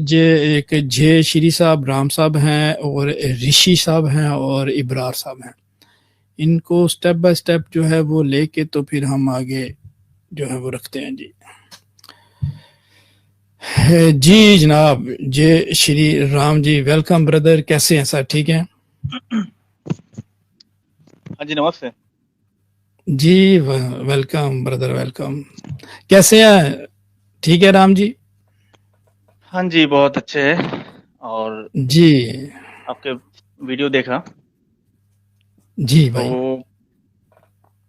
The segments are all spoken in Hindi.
जे एक जय श्री साहब, राम साहब हैं और ऋषि साहब हैं और इब्रार साहब हैं। इनको स्टेप बाय स्टेप जो है वो लेके तो फिर हम आगे जो है वो रखते हैं जी। जी जनाब, जय श्री राम जी, वेलकम ब्रदर, कैसे हैं सर? ठीक हैं हाँ जी, नमस्ते जी। Welcome brother, welcome. कैसे हैं? ठीक है राम जी? हाँ जी, बहुत अच्छे है। और जी आपके वीडियो देखा जी तो भाई।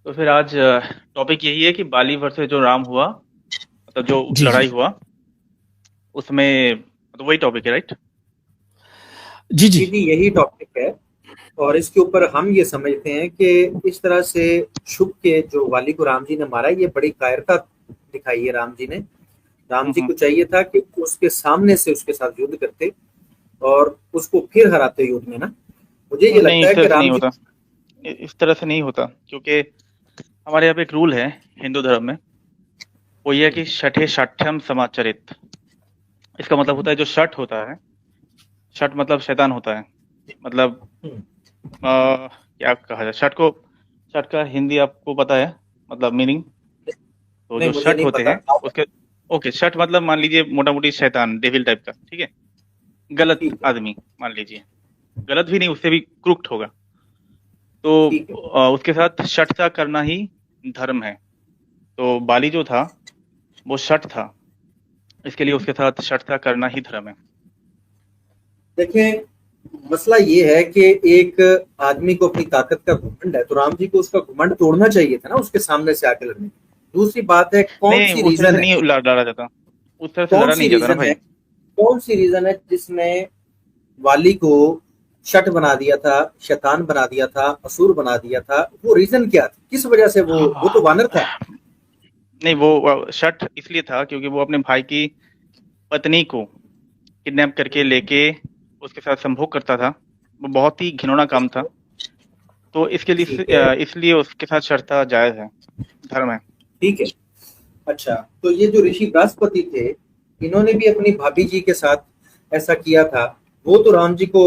तो फिर आज टॉपिक यही है कि बाली वर्सेस जो राम हुआ, मतलब जो जी लड़ाई जी हुआ उसमें, तो वही टॉपिक है, राइट? जी जी जी जी, यही टॉपिक है। और इसके ऊपर हम ये समझते हैं कि इस तरह से शुभ के जो वाली को राम जी ने मारा, ये बड़ी कायरता दिखाई है राम जी ने। राम जी को चाहिए था कि उसके सामने से उसके साथ युद्ध करते और उसको फिर हराते युद्ध में ना। मुझे ये नहीं, लगता इस है तरह कि से नहीं राम जी होता। इस तरह से नहीं होता, क्योंकि हमारे यहाँ पे एक रूल है हिंदू धर्म में, वो ये है कि शठे शाठ्यम समाचरित। इसका मतलब होता है जो शठ होता है, शठ मतलब शैतान होता है, मतलब क्या कहा जाए शठ को? शठ का हिंदी आपको पता है मतलब मीनिंग? तो नहीं, जो मुझे शठ नहीं होते पता। हैं उसके, ओके, शठ मतलब मान लीजिए मोटा मोटी शैतान, डेविल टाइप का, ठीक है? गलत ठीक है, आदमी मान लीजिए, गलत भी नहीं, उससे भी क्रुक्ट होगा। तो ठीक है। उसके साथ शठता करना ही धर्म है। तो बाली जो था वो शठ था, इसके लिए उसके साथ शठता करना ही धर्म है। देखें, मसला ये है कि एक आदमी को अपनी ताकत का घमंड है, तो राम जी को उसका घमंड तोड़ना चाहिए था ना, उसके सामने से आके लड़ने। दूसरी बात है, कौन नहीं, सी उस तरह रीजन से है, नहीं लड़ा जाता, उस तरह से कौन लड़ा सी नहीं जाता ना रीजन है, भाई। कौन सी रीजन है जिसने वाली को शठ बना दिया था, शैतान बना दिया था, असुर बना दिया था? वो रीजन क्या था, किस वजह से? वो तो वानर था। नहीं, वो शठ इसलिए था क्योंकि वो अपने भाई की पत्नी को किडनैप करके लेके उसके साथ संभोग करता था। वो बहुत ही घिनौना काम था, तो इसके ठीक है, लिए इसलिए उसके साथ शर्ता जायज है, धर्म है। ठीक है। अच्छा, तो ये जो ऋषि बृहस्पति थे, इन्होंने भी अपनी भाभी जी के साथ ऐसा किया था। वो तो राम जी को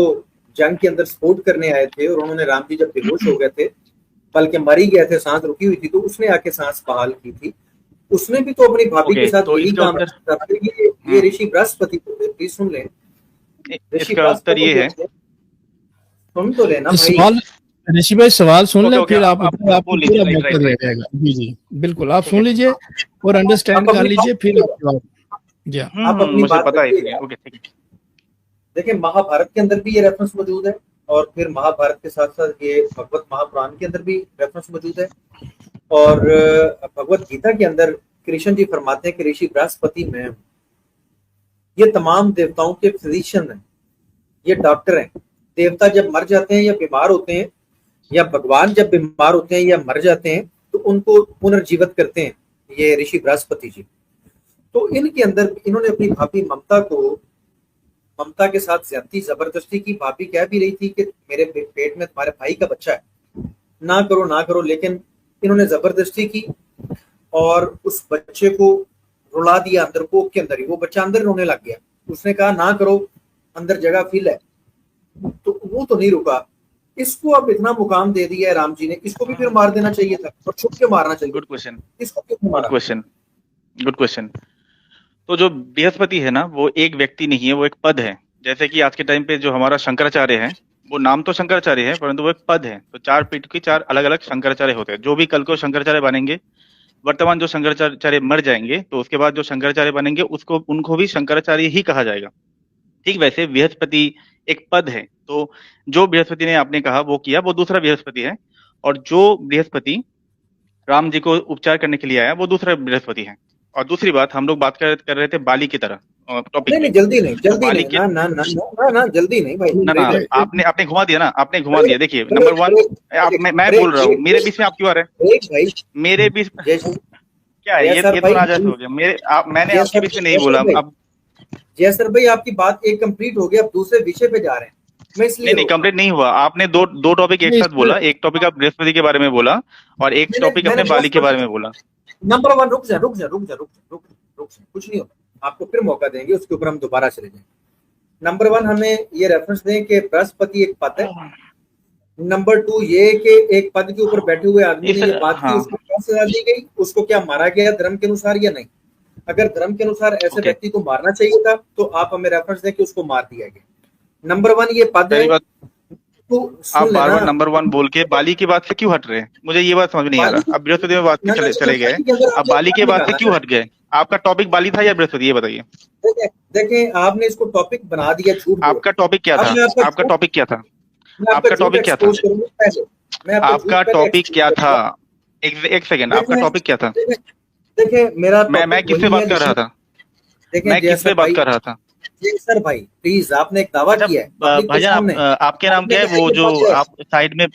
जंग के अंदर सपोर्ट करने आए थे, और उन्होंने राम जी जब बेहोश हो गए थे, बल्कि मर ही गए थे, सांस रुकी हुई थी, तो उसने आके सांस बहाल की थी। उसने भी तो अपनी भाभी के ओके, साथ तो यही इसका काम उत्तर, किया था। ये ऋषि बृहस्पति को थे, प्लीज सुन लें। ऋषि इसका उत्तर बृहस्पति ये जो है। थे, सुन तो लेना तो भाई। सवाल, ऋषि भाई सवाल सुन ओके लें, ओके, फिर आप आप आपको बोल लीजिए, पूरा राइट मौका राइट दिया राइट राइट। जाएगा। जी जी बिल्कुल, आप ठीक सुन है, लीजिए और अंडरस्टैंड आप कर अपनी बात लीजिए, फिर आप जवाब। जी हाँ। आप अपनी मुझे बात पता है इसलिए। रखिएगा। ओके, ठीक है। देखिए, महाभारत के अंदर भी ये रेफरेंस मौजूद है, और फिर महाभारत के साथ साथ ये भगवत महापुराण के अंदर भी रेफरेंस मौजूद है। और भगवत गीता के अंदर कृष्ण जी फरमाते हैं कि ऋषि बृहस्पति में ये तमाम देवताओं के फिजिशियन हैं, ये डॉक्टर हैं। देवता जब मर जाते हैं या बीमार होते हैं, या भगवान जब बीमार होते हैं या मर जाते हैं, तो उनको पुनर्जीवित करते हैं ये ऋषि बृहस्पति जी। तो इनके अंदर इन्होंने अपनी भाभी ममता के साथ ज्यादती जबरदस्ती की। भाभी कह भी रही थी कि मेरे पेट में तुम्हारे भाई का बच्चा है, ना करो ना करो, लेकिन इन्होंने जबरदस्ती की और उस बच्चे को रुला दिया अंदर, कोख के अंदर ही। वो बच्चा अंदर रोने लग गया। उसने कहा ना करो, अंदर जगह फिल है। तो वो तो नहीं रुका। इसको अब इतना मुकाम दे दिया है राम जी ने, इसको भी फिर मार देना चाहिए था, और छुप के मारना चाहिए। गुड क्वेश्चन, इसको क्यों गुड मारा? Question, good question. तो जो बृहस्पति है ना, वो एक व्यक्ति नहीं है, वो एक पद है। जैसे कि आज के टाइम पे जो हमारा शंकराचार्य है, वो नाम तो शंकराचार्य है, परंतु वो एक पद है। तो चार पीठ के चार अलग अलग शंकराचार्य होते हैं। जो भी कल को शंकराचार्य बनेंगे, वर्तमान जो शंकराचार्य मर जाएंगे, तो उसके बाद जो शंकराचार्य बनेंगे उसको, उनको भी शंकराचार्य ही कहा जाएगा। ठीक वैसे बृहस्पति एक पद है। तो जो बृहस्पति ने आपने कहा वो किया, वो दूसरा बृहस्पति है। और जो बृहस्पति राम जी को उपचार करने के लिए आया, वो दूसरा बृहस्पति है। और दूसरी बात, हम लोग बात कर रहे थे बाली की तरह टॉपिक नहीं पे। नहीं, जल्दी नहीं, तो जल्दी बाली नहीं, के, ना ना ना ना ना ना, जल्दी नहीं भाई। ना ना, ब्रेक आपने आपने घुमा दिया ना, आपने घुमा ब्रेक दिया। देखिए, नंबर ब्रेक वन, आप, ब्रेक मैं बोल ब्रेक रहा हूँ, मेरे ब्रेक बीच में आप क्यों आ रहे ब्रेक भाई। हैं? मेरे बीच में जय क्या है? जय सर ये तो भाई, नाजायज हो गया। मैंने आपके बीच में नहीं जय सर बोला। भाई, अब जय सर भाई, आपकी बात एक कंप्लीट हो गई, अब दूसरे विषय पे जा रहे हैं, मैं इसलिए नहीं नहीं, रोक रहा हूँ। कंप्लीट नहीं हुआ। आपने दो दो टॉपिक एक नहीं, साथ बोला। एक टॉपिक आप बृहस्पति के बारे में बोला, और एक मैंने टॉपिक मैंने अपने बाली के बारे बृहस्पति, में बोला। नंबर वन, रुक जा रुक जा रुक जा रुक जा रुक जा, रुक जा, कुछ नहीं होता। आपको फिर मौका देंगे, उसके ऊपर हम दोबारा चले जाएंगे। नंबर 1 हमें ये रेफरेंस दें कि बृहस्पति एक पद है। नंबर 2 ये कि एक पद के ऊपर बैठे हुए आदमी ने ये बात की, उसको क्या सजा दी गई, उसको क्या मारा गया धर्म के अनुसार या नहीं। अगर धर्म के अनुसार ऐसे व्यक्ति को मारना चाहिए था तो आप हमें रेफरेंस दें कि उसको मार दिया गया। नंबर 1 ये पद है। तो आप बार बार नंबर 1 बोल के बाली की बात से क्यों हट रहे हैं? मुझे ये बात समझ नहीं आ रहा। अब बृहस्पति में बात चले गए, अब बाली के बात से क्यों हट गए? आपका टॉपिक बाली था या बृहस्पति, ये बताइए। देखें, आपने इसको टॉपिक बना दिया झूठ। आपका टॉपिक क्या था? आपका टॉपिक क्या था? आपका टॉपिक क्या था? आपका टॉपिक क्या था? एक सेकेंड, आपका टॉपिक क्या था? देखिए मेरा मैं किससे बात कर रहा था? मैं किससे बात कर रहा था? सर भाई प्लीज, आपने एक दावा किया है भाईजान, आपके नाम क्या है? वो जो आप साइड में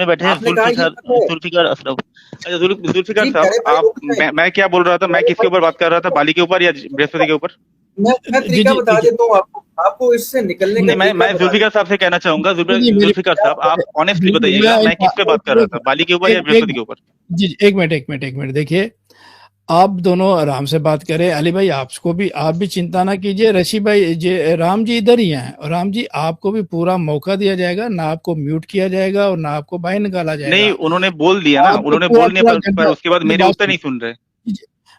बैठे हैं, जुल्फिकार असलम। अच्छा जुल्फिकार साहब, आप मैं क्या बोल रहा था? मैं किसके ऊपर बात कर रहा था? बाली के ऊपर या बृहस्पति के ऊपर? मैं तरीका बता देता हूँ आपको इससे निकलने का। मैं जुल्फिकार साहब से कहना चाहूंगा, जुल्फिकार साहब आप ऑनेस्टली बताइएगा, मैं किस पे बात कर रहा था, बाली के ऊपर या बृहस्पति के ऊपर? जी एक मिनट देखिए, आप दोनों आराम से बात करें। अली भाई आप भी चिंता ना कीजिए। ऋषि भाई राम जी इधर ही हैं, और राम जी आपको भी पूरा मौका दिया जाएगा, ना आपको म्यूट किया जाएगा और ना आपको बाहर निकाला जाएगा। नहीं, उन्होंने बोल दिया ना, उन्होंने बोलने पर उसके बाद मेरे उत्तर नहीं सुन रहे।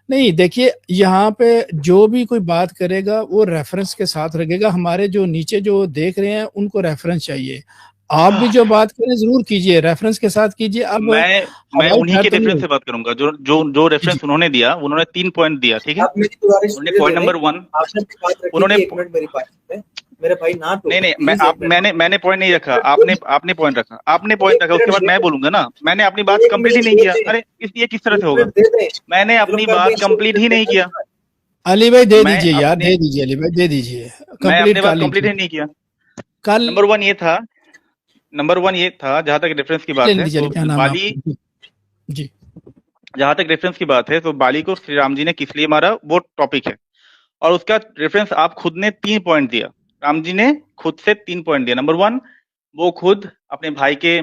नहीं देखिए, यहाँ पे जो भी कोई बात करेगा वो रेफरेंस के साथ रखेगा। हमारे जो नीचे जो देख रहे हैं उनको रेफरेंस चाहिए। आप भी जो बात करें जरूर कीजिए, रेफरेंस के साथ कीजिए। अब मैं उन्हीं के रेफरेंस से बात करूंगा जो रेफरेंस उन्होंने दिया। उन्होंने 3 पॉइंट दिया, ठीक है। उन्होंने पॉइंट नंबर 1 उन्होंने मेरे भाई ना तो नहीं मैंने पॉइंट नहीं रखा, आपने पॉइंट रखा, उसके बाद मैं बोलूंगा ना। मैंने अपनी बात कंप्लीट ही नहीं किया। अरे ये किस तरह से होगा? मैंने अपनी बात कंप्लीट ही नहीं किया। अली भाई दे दीजिए यार, दे दीजिए अली भाई, दे दीजिए। मैं अपनी बात कंप्लीट ही नहीं किया। कल नंबर वन ये था जहां तक रेफरेंस की बात है तो बाली जी, जहां तक रेफरेंस की बात है तो बाली को श्री राम जी ने किस लिए मारा वो टॉपिक है, और उसका रेफरेंस आप खुद ने 3 पॉइंट दिया। राम जी ने खुद से 3 पॉइंट दिया। नंबर 1, वो खुद अपने भाई के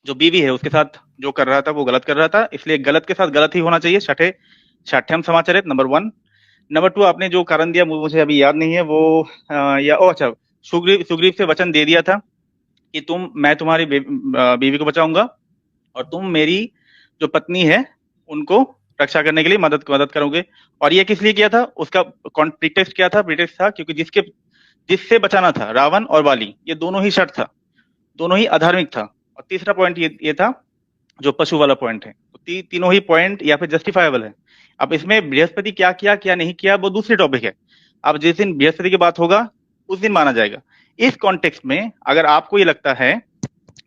जो बीवी है उसके साथ जो कर रहा था वो गलत कर रहा था, इसलिए गलत के साथ गलत ही होना चाहिए। छठे समाचार है नंबर 1। नंबर 2, आपने जो कारण दिया मुझे अभी याद नहीं है वो अच्छा, सुग्रीव से वचन दे दिया था कि मैं तुम्हारी बीवी को बचाऊंगा और तुम मेरी जो पत्नी है उनको रक्षा करने के लिए मदद करोगे। और ये किस लिए किया था? उसका प्रीटेक्स्ट क्या था? प्रीटेक्स्ट था क्योंकि जिससे बचाना था रावण और बाली, ये दोनों ही शर्त था, दोनों ही अधार्मिक था। और तीसरा पॉइंट ये था जो पशु वाला पॉइंट है। तो तीनों ही पॉइंट या फिर जस्टिफाइबल है। अब इसमें बृहस्पति क्या किया क्या नहीं किया वो दूसरी टॉपिक है। अब जिस दिन बृहस्पति की बात होगा उस दिन माना जाएगा। इस कॉन्टेक्स्ट में अगर आपको ये लगता है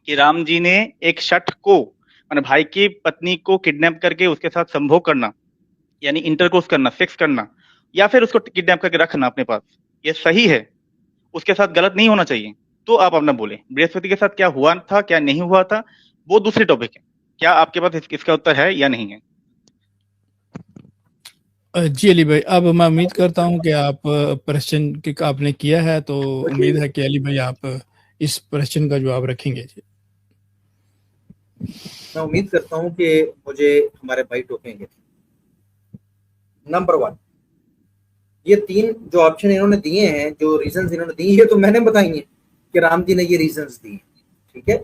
कि राम जी ने एक शठ को माने भाई की पत्नी को किडनैप करके उसके साथ संभोग करना यानी इंटरकोर्स करना, सेक्स करना, या फिर उसको किडनैप करके रखना अपने पास, ये सही है, उसके साथ गलत नहीं होना चाहिए, तो आप अपना बोले। बृहस्पति के साथ क्या हुआ था क्या नहीं हुआ था वो दूसरी टॉपिक है। क्या आपके पास इसका उत्तर है या नहीं है? जी अली भाई, अब मैं उम्मीद करता हूं कि आप प्रश्न आपने किया है, तो उम्मीद है कि अली भाई आप इस प्रश्न का जवाब रखेंगे। जी मैं उम्मीद करता हूं कि मुझे हमारे भाई टोकेंगे। नंबर 1, ये 3 जो ऑप्शन इन्होंने दिए हैं, जो रीजंस इन्होंने दिए हैं, तो मैंने बताई हैं कि राम जी ने ये रीजंस दिए, ठीक है।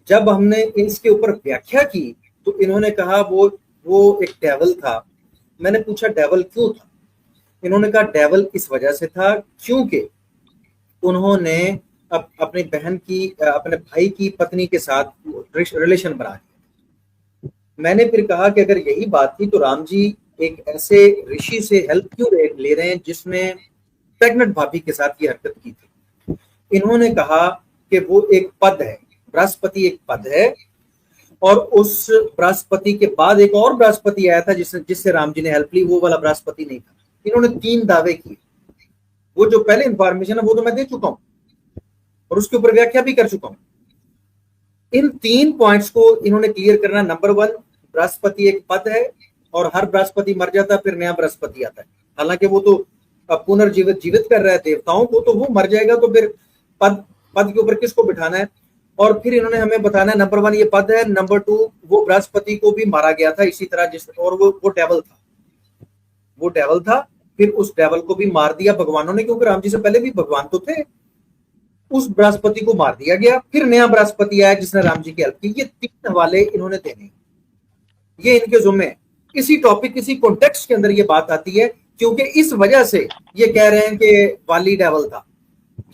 जब हमने इसके ऊपर व्याख्या की तो इन्होंने कहा वो एक डेविल था। मैंने पूछा डेविल क्यों था? इन्होंने कहा डेविल इस वजह से था क्योंकि उन्होंने अपनी बहन की अपने भाई की पत्नी के साथ रिलेशन बना लिया। मैंने फिर कहा कि अगर यही बात थी तो राम जी एक ऐसे ऋषि से हेल्प क्यों ले रहे हैं जिसने प्रेग्नेंट भाभी के साथ ये हरकत की थी? इन्होंने कहा कि वो एक पद है, बृहस्पति एक पद है, और उस बृहस्पति के बाद एक और बृहस्पति आया था जिससे राम जी ने हेल्प ली, वो वाला बृहस्पति नहीं था। इन्होंने 3 दावे किए। वो जो पहले इंफॉर्मेशन है वो तो मैं दे चुका हूं और उसके ऊपर व्याख्या भी कर चुका हूं। इन 3 पॉइंट्स को इन्होंने क्लियर करना। नंबर 1, बृहस्पति एक पद है और हर बृहस्पति मर जाता है, फिर नया बृहस्पति आता है। हालांकि वो तो पुनर्जीवित कर रहा है देवताओं को, तो वो मर जाएगा तो फिर पद के ऊपर किसको बिठाना है? और फिर इन्होंने हमें बताना है, नंबर 1 ये पद है, नंबर 2 वो बृहस्पति को भी मारा गया था इसी तरह और वो डेविल था। फिर उस डेवल को भी मार दिया भगवानों ने, क्योंकि राम जी से पहले भी भगवान तो थे। उस बृहस्पति को मार दिया गया, फिर नया बृहस्पति आया जिसने राम जी की हेल्प की। ये 3 हवाले इन्होंने देने, ये इनके जुम्मे है। इसी टॉपिक, इसी कॉन्टेक्स्ट के अंदर ये बात आती है, क्योंकि इस वजह से ये कह रहे हैं कि वाली डेवल था।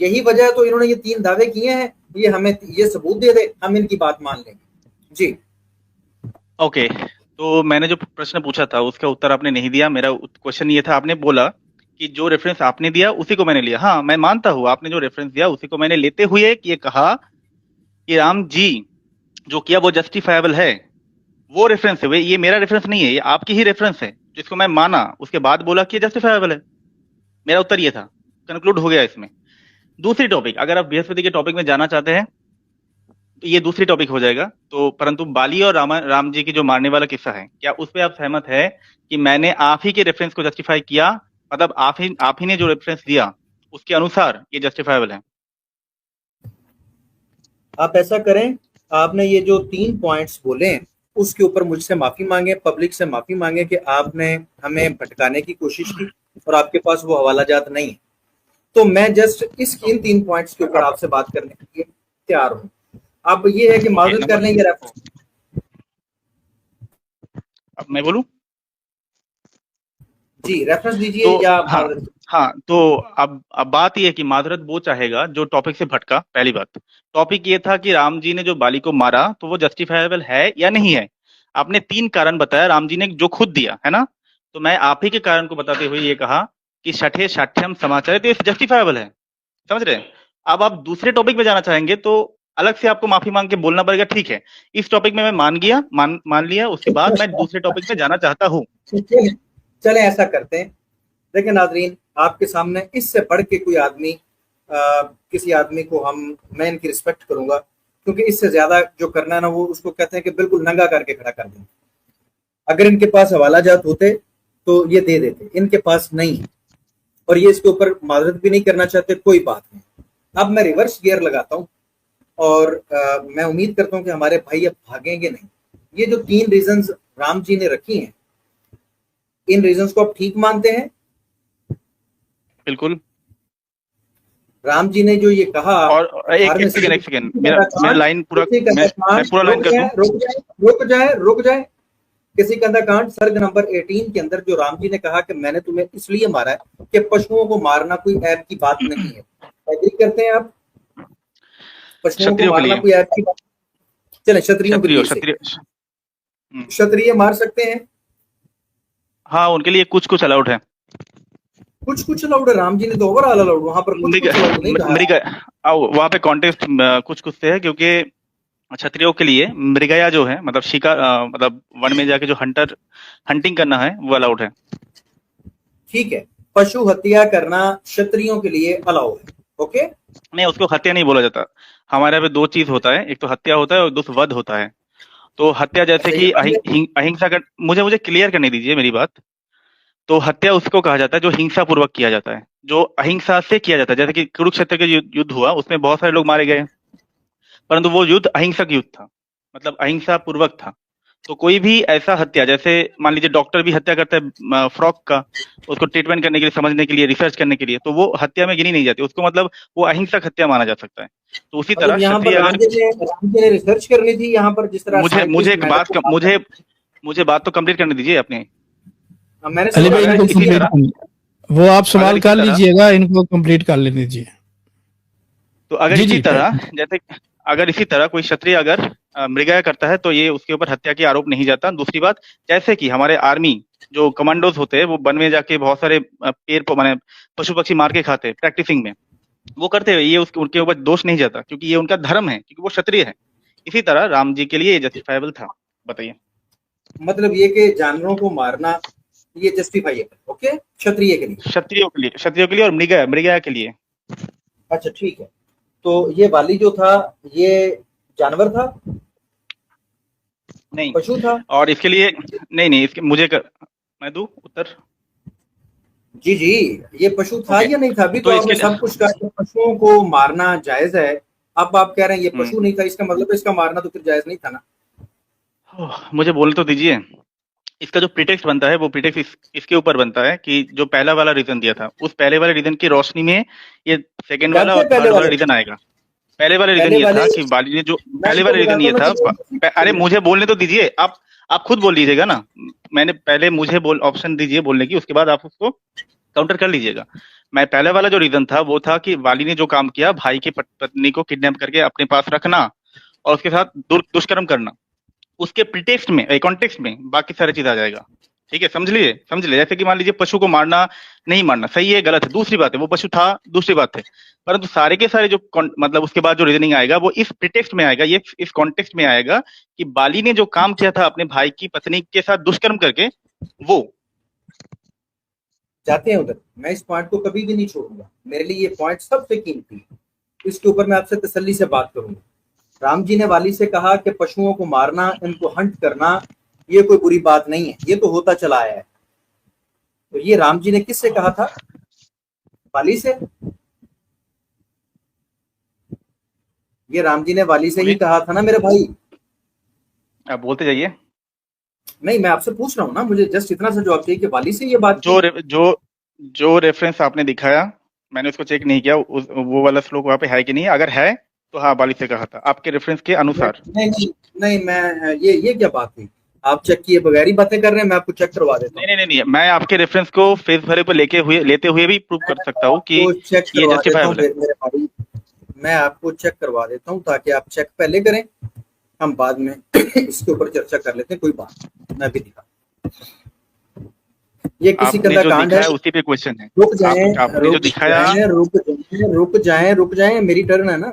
यही वजह है, तो इन्होंने ये 3 दावे किए हैं। ये हमें ये सबूत दे दे, हम इनकी बात मान लेंगे जी। ओके, तो मैंने जो प्रश्न पूछा था उसका उत्तर आपने नहीं दिया। मेरा क्वेश्चन ये था, आपने बोला कि जो रेफरेंस आपने दिया उसी को मैंने लिया। हाँ, मैं मानता हूँ आपने जो रेफरेंस दिया उसी को मैंने लेते हुए ये कहा कि राम जी जो किया वो जस्टिफाइबल है। वो रेफरेंस है, ये मेरा रेफरेंस नहीं है, ये आपकी ही रेफरेंस है जिसको मैं माना, उसके बाद बोला कि जस्टिफाइबल है। मेरा उत्तर ये था, कंक्लूड हो गया इसमें। दूसरी टॉपिक, अगर आप बृहस्पति के टॉपिक में जाना चाहते हैं तो ये दूसरी टॉपिक हो जाएगा। तो परंतु बाली और राम जी की जो मारने वाला किस्सा है, क्या उस पर आप सहमत है कि मैंने आप ही के रेफरेंस को जस्टिफाई किया, मतलब आप ही ने जो रेफरेंस दिया उसके अनुसार ये जस्टिफाइबल है? आप ऐसा करें, आपने ये जो 3 पॉइंट्स बोले हैं उसके ऊपर मुझसे माफी मांगे, पब्लिक से माफी मांगे कि आपने हमें भटकाने की कोशिश की और आपके पास वो हवाला जात नहीं है। तो मैं जस्ट इन 3 पॉइंट्स के ऊपर आपसे बात करने के लिए तैयार हूं। अब ये है कि माजूद कर लेंगे रेफरेंस। अब मैं बोलूं जी, रेफरेंस दीजिए तो या हाँ, तो अब बात ये है कि माजरत वो चाहेगा जो टॉपिक से भटका। पहली बात, टॉपिक ये था कि राम जी ने जो बाली को मारा तो वो जस्टिफाइबल है या नहीं है। आपने 3 कारण बताया राम जी ने जो खुद दिया है ना, तो मैं आप ही के कारण को बताते हुए ये कहा कि छठे साठ्यम समाचार तो ये जस्टिफाइबल है। समझ रहे हैं? अब आप दूसरे टॉपिक में जाना चाहेंगे तो अलग से आपको माफी मांग के बोलना पड़ेगा। ठीक है, इस टॉपिक में मैं मान लिया, उसके बाद मैं दूसरे टॉपिक में जाना चाहता हूँ। चले ऐसा करते हैं। देखिए नाजरीन, आपके सामने इससे बढ़ के कोई आदमी किसी आदमी को मैं इनकी रिस्पेक्ट करूंगा, क्योंकि इससे ज्यादा जो करना है ना वो उसको कहते हैं कि बिल्कुल नंगा करके खड़ा कर दें। अगर इनके पास हवाला जात होते तो ये दे देते, इनके पास नहीं है और ये इसके ऊपर माजरत भी नहीं करना चाहते, कोई बात नहीं। अब मैं रिवर्स गियर लगाता हूँ और मैं उम्मीद करता हूँ कि हमारे भाई अब भागेंगे नहीं। ये जो 3 रीजंस राम जी ने रखी हैं, इन रीजंस को आप ठीक मानते हैं? बिल्कुल। राम जी ने जो ये कहा, और एक सेकंड मेरा लाइन पूरा, मैं पूरा लाइन कर दूं। रुक जाए। किसी कांड सर्ग नंबर 18 के अंदर जो राम जी ने कहा कि मैंने तुम्हें इसलिए मारा है कि पशुओं को मारना कोई ऐप की बात नहीं है। एग्री करते हैं आप? पशुओं को मारना कोई ऐप की बात? चले, क्षत्रियों के लिए क्षत्रिय मार सकते हैं। हाँ, उनके लिए कुछ अलाउड है, कुछ अलाउड है। राम जी ने तो ओवरऑल अलाउड, वहां पर कुछ अलाउड नहीं कहा। वहां पे कॉन्टेक्स्ट कुछ से है, क्योंकि क्षत्रियों के लिए मृगया जो है, मतलब शिकार, मतलब वन में जाके जो हंटिंग करना है वो अलाउड है। ठीक है, पशु हत्या करना क्षत्रियों के लिए अलाउड है। ओके, नहीं, उसको हत्या नहीं बोला जाता। हमारे यहाँ पे 2 चीज होता है, एक तो हत्या होता है और दूसरा वध होता है। तो हत्या जैसे कि अहिंसा का, मुझे क्लियर करने दीजिए मेरी बात। तो हत्या उसको कहा जाता है जो हिंसा पूर्वक किया जाता है, जो अहिंसा से किया जाता है। जैसे कि कुरुक्षेत्र के युद्ध हुआ, उसमें बहुत सारे लोग मारे गए, परंतु वो युद्ध अहिंसक युद्ध था, मतलब अहिंसा पूर्वक था। तो कोई भी ऐसा हत्या, जैसे मान लीजिए डॉक्टर भी हत्या करता है फ्रॉक का, उसको ट्रीटमेंट करने के लिए, समझने के लिए, रिसर्च करने के लिए, तो वो हत्या में गिनी नहीं जाती, उसको मतलब वो अहिंसक हत्या माना जा सकता है। तो उसी तरह यहाँ पर राम जी ने रिसर्च करनी थी यहाँ पर, जिस तरह मुझे बात तो कंप्लीट करने दीजिए अपने। वो आप सवाल कर लीजिएगा, इनको कंप्लीट कर लेने दीजिए। तो अगर इसी तरह, जैसे अगर इसी तरह कोई क्षत्रिय अगर मृगया करता है तो ये उसके ऊपर हत्या की आरोप नहीं जाता। दूसरी बात, जैसे कि हमारे आर्मी जो कमांडोज होते हैं वो वन में जाके बहुत सारे माने पशु पक्षी मार के खाते हैं, प्रैक्टिसिंग में वो करते हुए, ये उनके ऊपर दोष नहीं जाता, क्योंकि ये उनका धर्म है, क्योंकि वो क्षत्रिय है। इसी तरह राम जी के लिए ये जस्टिफाइबल था। बताइए, मतलब ये कि जानवरों को मारना ये जस्टिफाइबल, ओके, क्षत्रिय के लिए, क्षत्रियों के लिए और मृगया के लिए। अच्छा, ठीक है। तो ये वाली जो था ये जानवर था? नहीं, पशु था। और इसके लिए नहीं, इसके मैं दूं उत्तर? जी, ये पशु था या नहीं था? अभी तो आपने सब कुछ कहा, पशुओं को मारना जायज है। अब आप कह रहे हैं ये पशु नहीं था, इसका मतलब इसका मारना तो फिर जायज नहीं था ना? मुझे बोलने तो दीजिए। इसका जो प्रीटेक्स्ट बनता है वो प्रीटेक्स्ट इसके ऊपर बनता है कि जो पहला वाला रीजन दिया था उस पहले वाले रीजन की रोशनी में ये सेकंड वाला और थर्ड वाला रीजन आएगा। पहले वाला रीजन ये था कि वाली ने जो पहले वाला रीजन ये था, अरे मुझे बोलने तो दीजिए, आप खुद बोल लीजिएगा ना, मैंने पहले मुझे ऑप्शन दीजिए बोलने की, उसके बाद आप उसको काउंटर कर लीजिएगा। मैं पहले वाला जो रीजन था वो था कि वाली ने जो काम किया भाई की पत्नी को किडनैप करके अपने पास रखना और उसके साथ दुष्कर्म करना, उसके प्रीटेक्स्ट में कॉन्टेक्स्ट में बाकी सारी चीज आ जाएगा। ठीक है, समझ लिए। जैसे कि मान लीजिए पशु को मारना नहीं मारना सही है गलत है दूसरी बात है, वो पशु था दूसरी बात है, परंतु सारे के सारे जो मतलब उसके बाद जो रीजनिंग आएगा वो इस प्रीटेक्स्ट में आएगा, ये इस कॉन्टेक्स्ट में आएगा कि बाली ने जो काम किया था अपने भाई की पत्नी के साथ दुष्कर्म करके, वो जाते हैं उधर। मैं इस पॉइंट को कभी भी नहीं छोड़ूंगा, मेरे लिए ये पॉइंट सबसे कीमती है, इसके ऊपर मैं आपसे तसल्ली से बात करूंगा। राम जी ने वाली से कहा कि पशुओं को मारना, इनको हंट करना ये कोई बुरी बात नहीं है, ये तो होता चला आया है। तो ये राम जी ने किससे कहा था? वाली से। ये राम जी ने वाली से ही कहा था ना मेरे भाई। आप बोलते जाइए। नहीं, मैं आपसे पूछ रहा हूँ ना, मुझे जस्ट इतना सा जवाब चाहिए कि वाली से ये बात जो रेफरेंस आपने दिखाया मैंने उसको चेक नहीं किया, वो वाला श्लोक वहां पे है कि नहीं, अगर है तो हाँ वाली से कहा था आपके रेफरेंस के अनुसार। नहीं, मैं ये क्या बात हुई? आप चेक किए बगैर ही बातें कर रहे हैं, मैं आपको चेक करवा देता हूँ। नहीं, मैं आपके रेफरेंस को फेस वैल्यू पर लेते हुए भी प्रूव कर सकता हूँ कि ये जस्टिफाइबल है। मेरे भाई मैं आपको चेक करवा देता हूँ ताकि आप चेक पहले करें, हम बाद में इसके ऊपर चर्चा कर लेते हैं, कोई बात। मैं भी दिखा, ये किसी का कांड है, उसी पे क्वेश्चन है। रुक जाएं, मेरी टर्न है ना।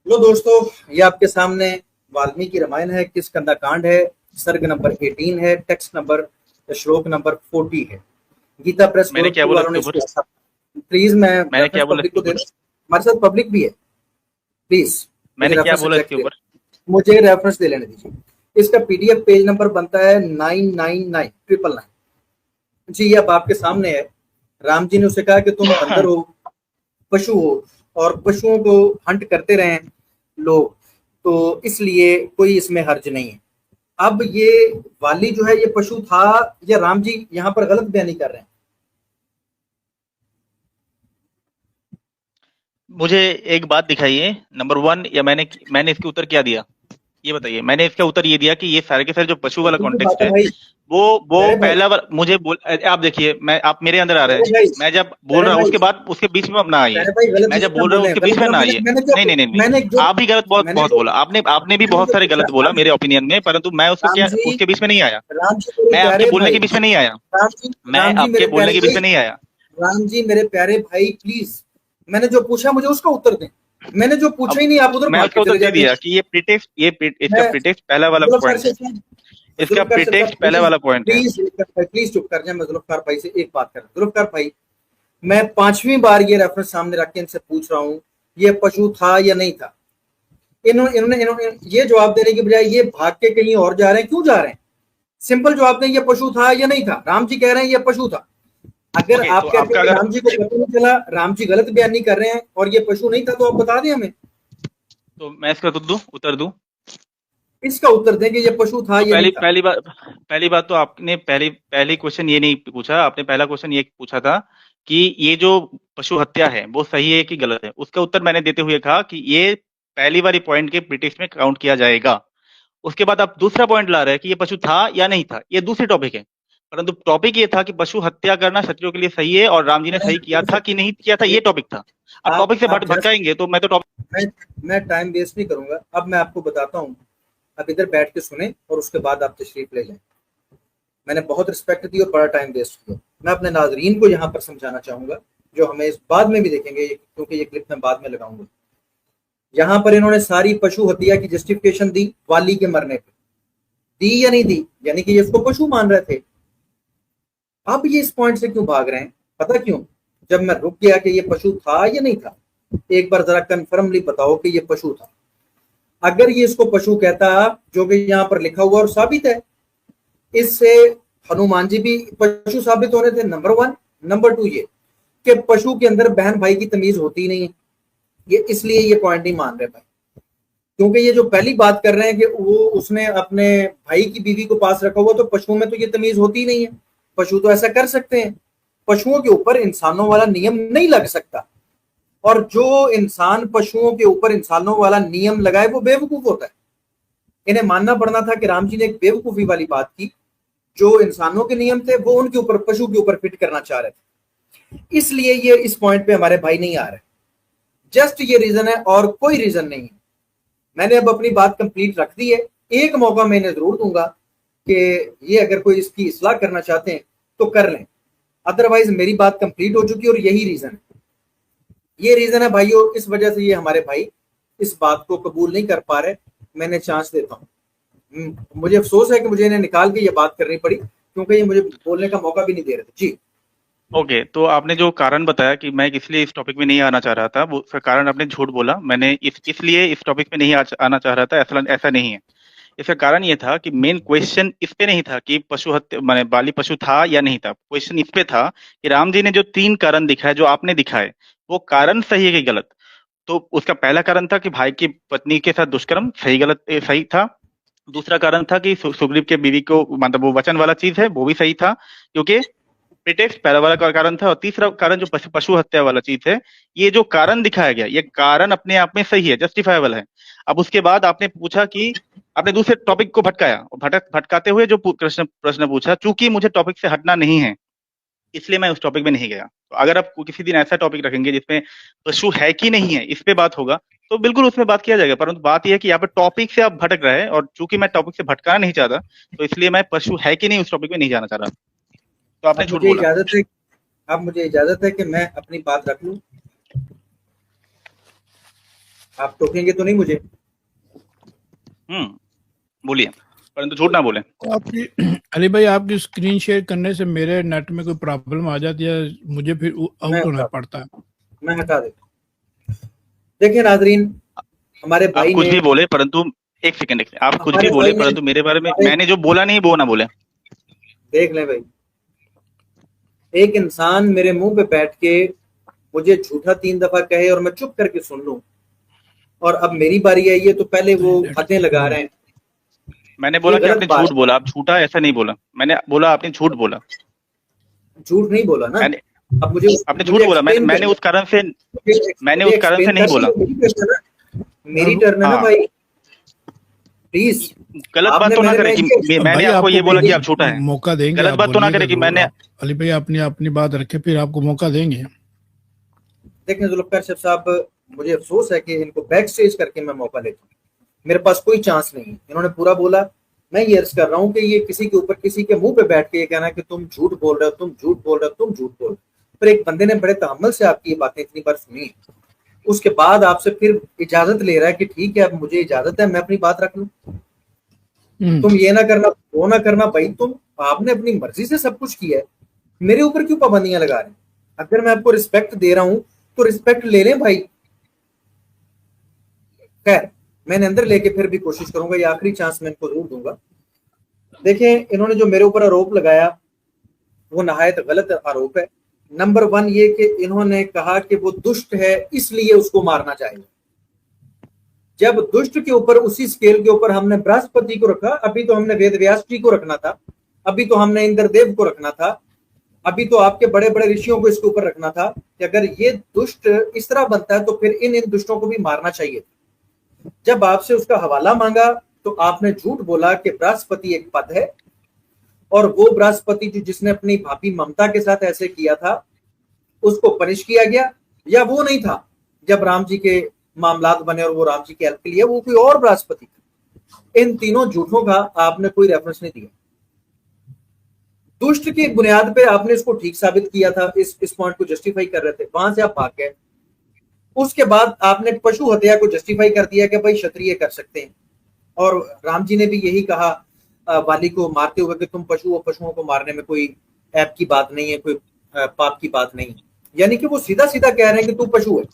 लो दोस्तों, ये आपके सामने वाल्मीकि रामायण है, किस कंदा कांड है, सर्ग नंबर 18 है, टेक्स्ट नंबर श्लोक नंबर 40 है। गीता प्रेस मैंने क्या बोला? प्लीज मैंने क्या बोला? हमारे साथ पब्लिक भी है, प्लीज मैंने क्या बोला इसके ऊपर? मुझे रेफरेंस दे लेने दीजिए। इसका पीडीएफ पेज नंबर बनता है 999 जी। अब आपके सामने है। राम जी ने उसे कहा कि तुम बंदर हो, पशु हो और पशुओं को हंट करते रहे लोग, तो इसलिए कोई इसमें हर्ज नहीं है। अब ये वाली जो है ये पशु था या राम जी यहाँ पर गलत बयानी कर रहे हैं? मुझे एक बात दिखाइए, नंबर 1, या मैंने इसके उत्तर क्या दिया ये बताइए। मैंने इसका उत्तर ये दिया कि ये सारे के सारे जो पशु वाला कॉन्टेक्स्ट है वो पहला वाला मुझे आप देखिए, आप मेरे अंदर आ रहे हैं, मैं जब बोल रहा हूँ उसके बाद उसके बीच में ना आइए, मैं जब बोल रहा हूँ उसके बीच में ना आइए। नहीं, आप भी गलत बहुत बोला आपने भी बहुत सारे गलत बोला मेरे ओपिनियन में, परंतु मैं उसके बीच में नहीं आया, मैं आपके बोलने के बीच में नहीं आया, मैं आपके बोलने के बीच में नहीं आया। राम जी मेरे प्यारे भाई प्लीज, मैंने जो पूछा मुझे उसका उत्तर दें। मैंने जो पूछा ही नहीं, आप उधर मैं उसका उत्तर दे दिया कि ये प्रीटेक्स्ट, इसका प्रीटेक्स्ट पहला वाला पॉइंट है, इसका प्रीटेक्स्ट पहला वाला पॉइंट है। प्लीज चुप कर जाए, मैं जुल्फकार भाई से एक बात कर रहा हूं। जुल्फकार भाई, मैं 5वीं बार ये रेफरेंस सामने रख के इनसे पूछ रहा हूँ ये पशु था या नहीं था। इन्होंने ये जवाब देने की बजाय ये भाग के कहीं और जा रहे हैं। क्यों जा रहे हैं? सिंपल जवाब दें, ये पशु था या नहीं था। राम जी कह रहे हैं ये पशु था। अगर आप कहते हैं राम जी को पता नहीं चला, राम जी गलत बयानी कर रहे हैं और ये पशु नहीं था, तो आप बता दें हमें। तो मैं इसका उत्तर दूं? इसका उत्तर दें कि ये पशु था या नहीं था। पहली बात तो आपने पहली क्वेश्चन ये नहीं पूछा, आपने पहला क्वेश्चन ये पूछा था कि ये जो पशु हत्या है वो सही है कि गलत है। उसका उत्तर मैंने देते हुए कहा कि ये पहली वाली पॉइंट के प्रीटेक्स्ट में काउंट किया जाएगा। उसके बाद आप दूसरा पॉइंट ला रहे हैं कि ये पशु था या नहीं था, ये दूसरी टॉपिक है, परंतु टॉपिक ये था कि पशु हत्या करना क्षत्रियों के लिए सही है और राम जी ने सही किया था कि नहीं किया था, ये टॉपिक था। अब टॉपिक से भटकाएंगे तो मैं तो टॉपिक मैं टाइम वेस्ट नहीं करूंगा। अब मैं आपको बताता हूँ, अब इधर बैठ के सुने और उसके बाद आप तशरीफ ले जाएं। मैंने बहुत रिस्पेक्ट दी और बड़ा टाइम वेस्ट किया। मैं अपने नाजरीन को यहाँ पर समझाना चाहूंगा, जो हमें इस बाद में भी देखेंगे, क्योंकि ये क्लिप मैं बाद में लगाऊंगा। यहाँ पर इन्होंने सारी पशु हत्या की जस्टिफिकेशन दी वाली के मरने पे, दी या नहीं दी, यानी कि ये इसको पशु मान रहे थे। अब ये इस पॉइंट से क्यों भाग रहे हैं? पता क्यों? जब मैं रुक गया कि ये पशु था या नहीं था, एक बार जरा कंफर्मली बताओ कि ये पशु था। अगर ये इसको पशु कहता, जो कि यहाँ पर लिखा हुआ और साबित है, इससे हनुमान जी भी पशु साबित होने थे, नंबर 1। नंबर 2 ये कि पशु के अंदर बहन भाई की तमीज होती नहीं है, ये इसलिए ये पॉइंट नहीं मान रहे भाई। क्योंकि ये जो पहली बात कर रहे हैं कि वो उसने अपने भाई की बीवी को पास रखा हुआ, तो पशुओं में तो ये तमीज होती ही नहीं है। पशु तो ऐसा कर सकते हैं, पशुओं के ऊपर इंसानों वाला नियम नहीं लग सकता। और जो इंसान पशुओं के ऊपर इंसानों वाला नियम लगाए वो बेवकूफ होता है। इन्हें मानना पड़ना था कि राम जी ने एक बेवकूफी वाली बात की, जो इंसानों के नियम थे वो उनके ऊपर, पशु के ऊपर फिट करना चाह रहे थे, इसलिए ये इस पॉइंट पे हमारे भाई नहीं आ रहे। जस्ट ये रीजन है और कोई रीजन नहीं है। मैंने अब अपनी बात कंप्लीट रख दी है। एक मौका मैं इन्हें जरूर दूंगा कि ये अगर कोई इसकी इस्लाह करना चाहते हैं तो कर लें, अदरवाइज मेरी बात कंप्लीट हो चुकी है और यही रीजन है। ये रीजन है भाइयों, इस वजह से ये हमारे भाई इस बात को कबूल नहीं कर पा रहे। मैंने चांस देता हूँ, मुझे अफसोस है कि मुझे इन्हें निकाल के ये बात करनी पड़ी, क्योंकि ये मुझे बोलने का मौका भी नहीं दे रहे थे। जी ओके, तो आपने जो कारण बताया कि मैं इसलिए इस टॉपिक में नहीं आना चाह रहा था, वो उसका कारण आपने झूठ बोला। मैंने इसलिए इस टॉपिक में नहीं आना चाह रहा था, ऐसा नहीं है। इसका कारण ये था कि मेन क्वेश्चन इस पे नहीं था कि पशु हत्या माने बाली पशु था या नहीं था। क्वेश्चन इस पे था कि राम जी ने जो 3 कारण दिखाए, जो आपने दिखाए, वो कारण सही है कि गलत। तो उसका पहला कारण था कि भाई की पत्नी के साथ दुष्कर्म, सही था। दूसरा कारण था कि सुग्रीव के बीवी को, मतलब वो वचन वाला चीज है, वो भी सही था, क्योंकि प्रिटेक्स्ट पहला वाला का कारण था। और तीसरा कारण जो पशु हत्या वाला चीज है, ये जो कारण दिखाया गया, ये कारण अपने आप में सही है, जस्टिफाइबल है। अब उसके बाद आपने पूछा कि आपने दूसरे टॉपिक को भटकाया, भटकाते हुए जो प्रश्न पूछा, चूंकि मुझे टॉपिक से हटना नहीं है इसलिए मैं उस टॉपिक में नहीं गया। तो अगर आप किसी दिन ऐसा टॉपिक रखेंगे जिसमें पशु है कि नहीं है, इस पे बात होगा, तो बिल्कुल उसमें बात किया जाएगा। परंतु बात यह है कि यहाँ पे टॉपिक से आप भटक रहे हैं, और चूंकि मैं टॉपिक से भटकाना नहीं चाहता, तो इसलिए मैं पशु है कि नहीं उस टॉपिक में नहीं जाना चाह रहा। तो आपने झूठ बोला। अब मुझे इजाजत है कि मैं अपनी बात रख लूं। आप टोकेंगे तो नहीं मुझे? बोलिए, परंतु झूठ ना बोले। आपकी अली भाई, आपकी स्क्रीन शेयर करने से मेरे नेट में कोई प्रॉब्लम आ जाती है, मुझे फिर आउट होना पड़ता है। मैं हटा देता। देखिए नाजरीन, हमारे भाई आप कुछ भी बोले, परंतु एक सेकंड, आप कुछ भी बोले, परंतु मेरे बारे में मैंने जो बोला नहीं वो ना बोले। देख ले भाई, एक इंसान मेरे मुंह पे बैठ के मुझे झूठा 3 दफा कहे और मैं चुप करके सुन लूं, और अब मेरी बारी आई है तो पहले वो हदें लगा रहे हैं। मैंने बोला कि आपने झूठ बोला, आप झूठा ऐसा नहीं बोला। मैंने बोला आपने झूठ बोला। झूठ नहीं बोला ना। अब मुझे आपने झूठ बोला। मैंने उस कारण से नहीं बोला। मेरी टर्न है ना भाई, प्लीज गलत बात तो ना करें कि मैंने आपको ये बोला कि आप झूठा है। मौका देंगे, गलत बात तो ना करें कि मैंने। अली भाई अपनी बात रखे, फिर आपको मौका देंगे। देखें जुल्फकार साहब, मुझे अफसोस है कि इनको बैक स्टेज करके मैं मौका लेता हूँ। मेरे पास कोई चांस नहीं है। इन्होंने पूरा बोला। मैं ये अर्ज कर रहा हूँ कि ये किसी के ऊपर, किसी के मुंह पे बैठ के ये कहना कि तुम झूठ बोल रहे हो, तुम झूठ बोल रहे हो, तुम झूठ बोल रहे हो। पर एक बंदे ने बड़े तहम्मुल से आपकी ये बातें इतनी बार सुनी, उसके बाद आपसे फिर इजाजत ले रहा है कि ठीक है अब मुझे इजाजत है, मैं अपनी बात रख लूं। तुम ये ना करना, वो ना करना। भाई तुम, आपने अपनी मर्जी से सब कुछ किया है, मेरे ऊपर क्यों पाबंदियां लगा रहे हैं? अगर मैं आपको रिस्पेक्ट दे रहा हूं तो रिस्पेक्ट ले लें भाई। खैर, मैंने अंदर लेके फिर भी कोशिश करूंगा, ये आखिरी चांस मैं इनको जरूर दूंगा। देखें, इन्होंने जो मेरे ऊपर आरोप लगाया वो नहायत गलत आरोप है। नंबर 1 ये कि इन्होंने कहा कि वो दुष्ट है इसलिए उसको मारना चाहिए। जब दुष्ट के ऊपर, उसी स्केल के ऊपर हमने बृहस्पति को रखा, अभी तो हमने वेद व्यास जी को रखना था, अभी तो हमने इंद्रदेव को रखना था, अभी तो आपके बड़े बड़े ऋषियों को इसके ऊपर रखना था कि अगर ये दुष्ट इस तरह बनता है तो फिर इन दुष्टों को भी मारना चाहिए। जब आपसे उसका हवाला मांगा तो आपने झूठ बोला कि बृहस्पति एक पद है, और वो बृहस्पति जो जिसने अपनी भाभी ममता के साथ ऐसे किया था उसको पनिश किया गया, या वो नहीं था जब राम जी के मामलात बने और वो राम जी की हेल्प के लिए, वो कोई और बृहस्पति था। इन तीनों झूठों का आपने कोई रेफरेंस नहीं दिया। दुष्ट की बुनियाद पे आपने इसको ठीक साबित किया था, इस पॉइंट को जस्टिफाई कर रहे थे, वहां से आप भाग गए। उसके बाद आपने पशु हत्या को जस्टिफाई कर दिया कि भाई क्षत्रिय कर सकते हैं, और राम जी ने भी यही कहा वाली को मारते हुए कि तुम पशुओं को मारने में कोई ऐप की बात नहीं है, कोई पाप की बात नहीं। यानी कि वो सीधा सीधा कह रहे हैं कि तू पशु है।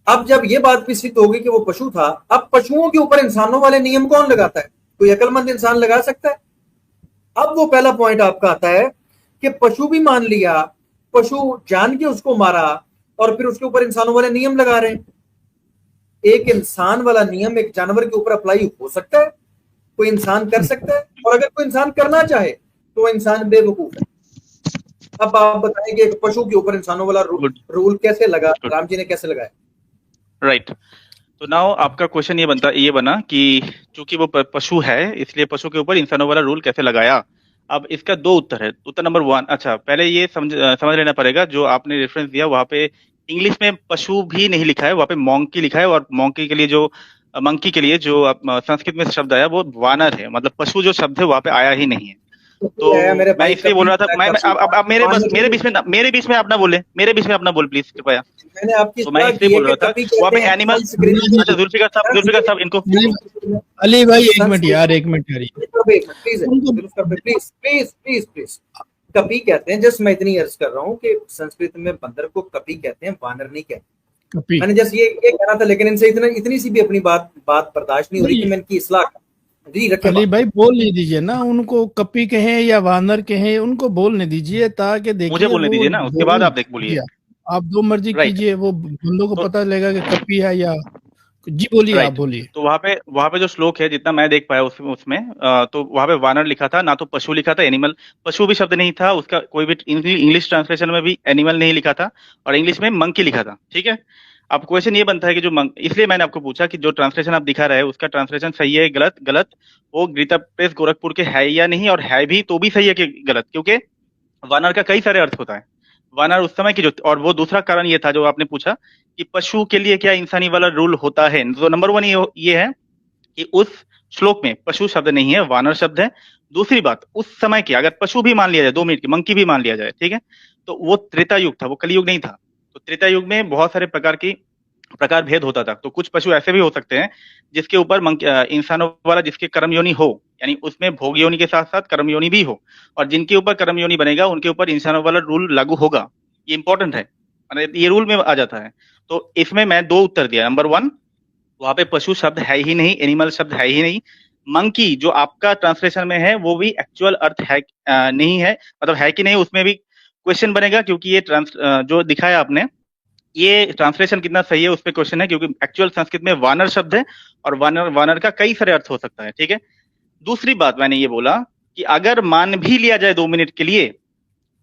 अब जब ये बात भी सिद्ध होगी कि वो पशु था, अब पशुओं के ऊपर इंसानों वाले नियम कौन लगाता है? कोई अक्लमंद इंसान लगा सकता है? अब वो पहला पॉइंट आपका आता है कि पशु भी मान लिया, पशु जान के उसको मारा, और फिर उसके ऊपर इंसानों वाले नियम लगा रहे हैं। एक इंसान वाला नियम एक जानवर के ऊपर अप्लाई हो सकता है? कोई इंसान कर सकता है? और अगर कोई इंसान करना चाहे तो इंसान बेवकूफ है। अब आप बताएंगे एक पशु के ऊपर इंसानों वाला रूल कैसे लगा, राम जी ने कैसे लगाया? राइट। तो नाउ आपका क्वेश्चन ये बना कि चूंकि वो पशु है इसलिए पशु के ऊपर इंसानों वाला रूल कैसे लगाया। अब इसका दो उत्तर है। उत्तर नंबर 1, अच्छा पहले ये समझ लेना पड़ेगा, जो आपने रेफरेंस दिया वहां पे इंग्लिश में पशु भी नहीं लिखा है, वहां पे मॉन्की लिखा है, और मॉन्की के लिए जो मंकी के लिए जो संस्कृत में शब्द आया वो वानर है, मतलब पशु जो शब्द है वहां पे आया ही नहीं है। तो मैं इसलिए बोल रहा था, मैं अब मेरे बीच में आप ना बोले, प्लीज कृपया। मैंने आपकी तो मैं इसलिए बोल रहा था वहाँ पे एनिमल। अच्छा जुल्फिकार साहब इनको अली भाई एक मिनट यार, प्लीज। कपी कहते हैं, जस्ट मैं इतनी अर्ज कर रहा हूँ कि संस्कृत में बंदर को कपी कहते हैं, वानर नहीं कहते। मैंने जस्ट ये कहना था, लेकिन इनसे इतनी सी भी अपनी बात बर्दाश्त नहीं हो रही कि मैं इनकी इस्लाह अली भाई बोलने दीजिए ना, उनको कपी कहें या वानर कहें उनको बोलने दीजिए, ताकि देखिए मुझे बोलने दीजिए ना, उसके बाद आप बोलिए। आप दो मर्जी कीजिए, वो बंदों को पता लगेगा कि कपी है या जी। बोलिए आप बोलिए। तो वहाँ पे जो श्लोक है जितना मैं देख पाया उसमें तो वहाँ पे वानर लिखा था, ना तो पशु लिखा था। एनिमल, पशु भी शब्द नहीं था उसका, कोई भी इंग्लिश ट्रांसलेशन में भी एनिमल नहीं लिखा था, और इंग्लिश में मंकी लिखा था। ठीक है। अब क्वेश्चन ये बनता है कि इसलिए मैंने आपको पूछा कि जो ट्रांसलेशन आप दिखा रहे हैं उसका ट्रांसलेशन सही है गलत, वो गीता प्रेस गोरखपुर के है या नहीं, और है भी तो भी सही है कि गलत, क्योंकि वानर का कई सारे अर्थ होता है। वानर उस समय की जो, और वो दूसरा कारण ये था जो आपने पूछा कि पशु के लिए क्या इंसानी वाला रूल होता है। तो नंबर 1 ये है कि उस श्लोक में पशु शब्द नहीं है, वानर शब्द है। दूसरी बात, उस समय की अगर पशु भी मान लिया जाए, 2 मिनट की मंकी भी मान लिया जाए, ठीक है, तो वो त्रेता युग था, वो कलयुग नहीं था। तो त्रेता युग में बहुत सारे प्रकार भेद होता था। तो कुछ पशु ऐसे भी हो सकते हैं जिसके ऊपर इंसानों वाला, जिसके कर्म योनि हो, यानी उसमें भोग योनि के साथ साथ कर्म योनि भी हो, और जिनके ऊपर कर्म योनि बनेगा उनके ऊपर इंसानों वाला रूल लागू होगा। ये इंपॉर्टेंट है, ये रूल में आ जाता है। तो इसमें मैं 2 उत्तर दिया। नंबर 1, वहां पे पशु शब्द है ही नहीं, एनिमल शब्द है ही नहीं। मंकी जो आपका ट्रांसलेशन में है वो भी एक्चुअल अर्थ है नहीं है, मतलब है कि नहीं उसमें भी क्वेश्चन बनेगा, क्योंकि ये जो दिखाया आपने, ये ट्रांसलेशन कितना सही है उस पर क्वेश्चन है, क्योंकि एक्चुअल संस्कृत में वानर शब्द है, और वानर का कई सारे अर्थ हो सकता है। ठीक है। दूसरी बात मैंने ये बोला कि अगर मान भी लिया जाए 2 मिनट के लिए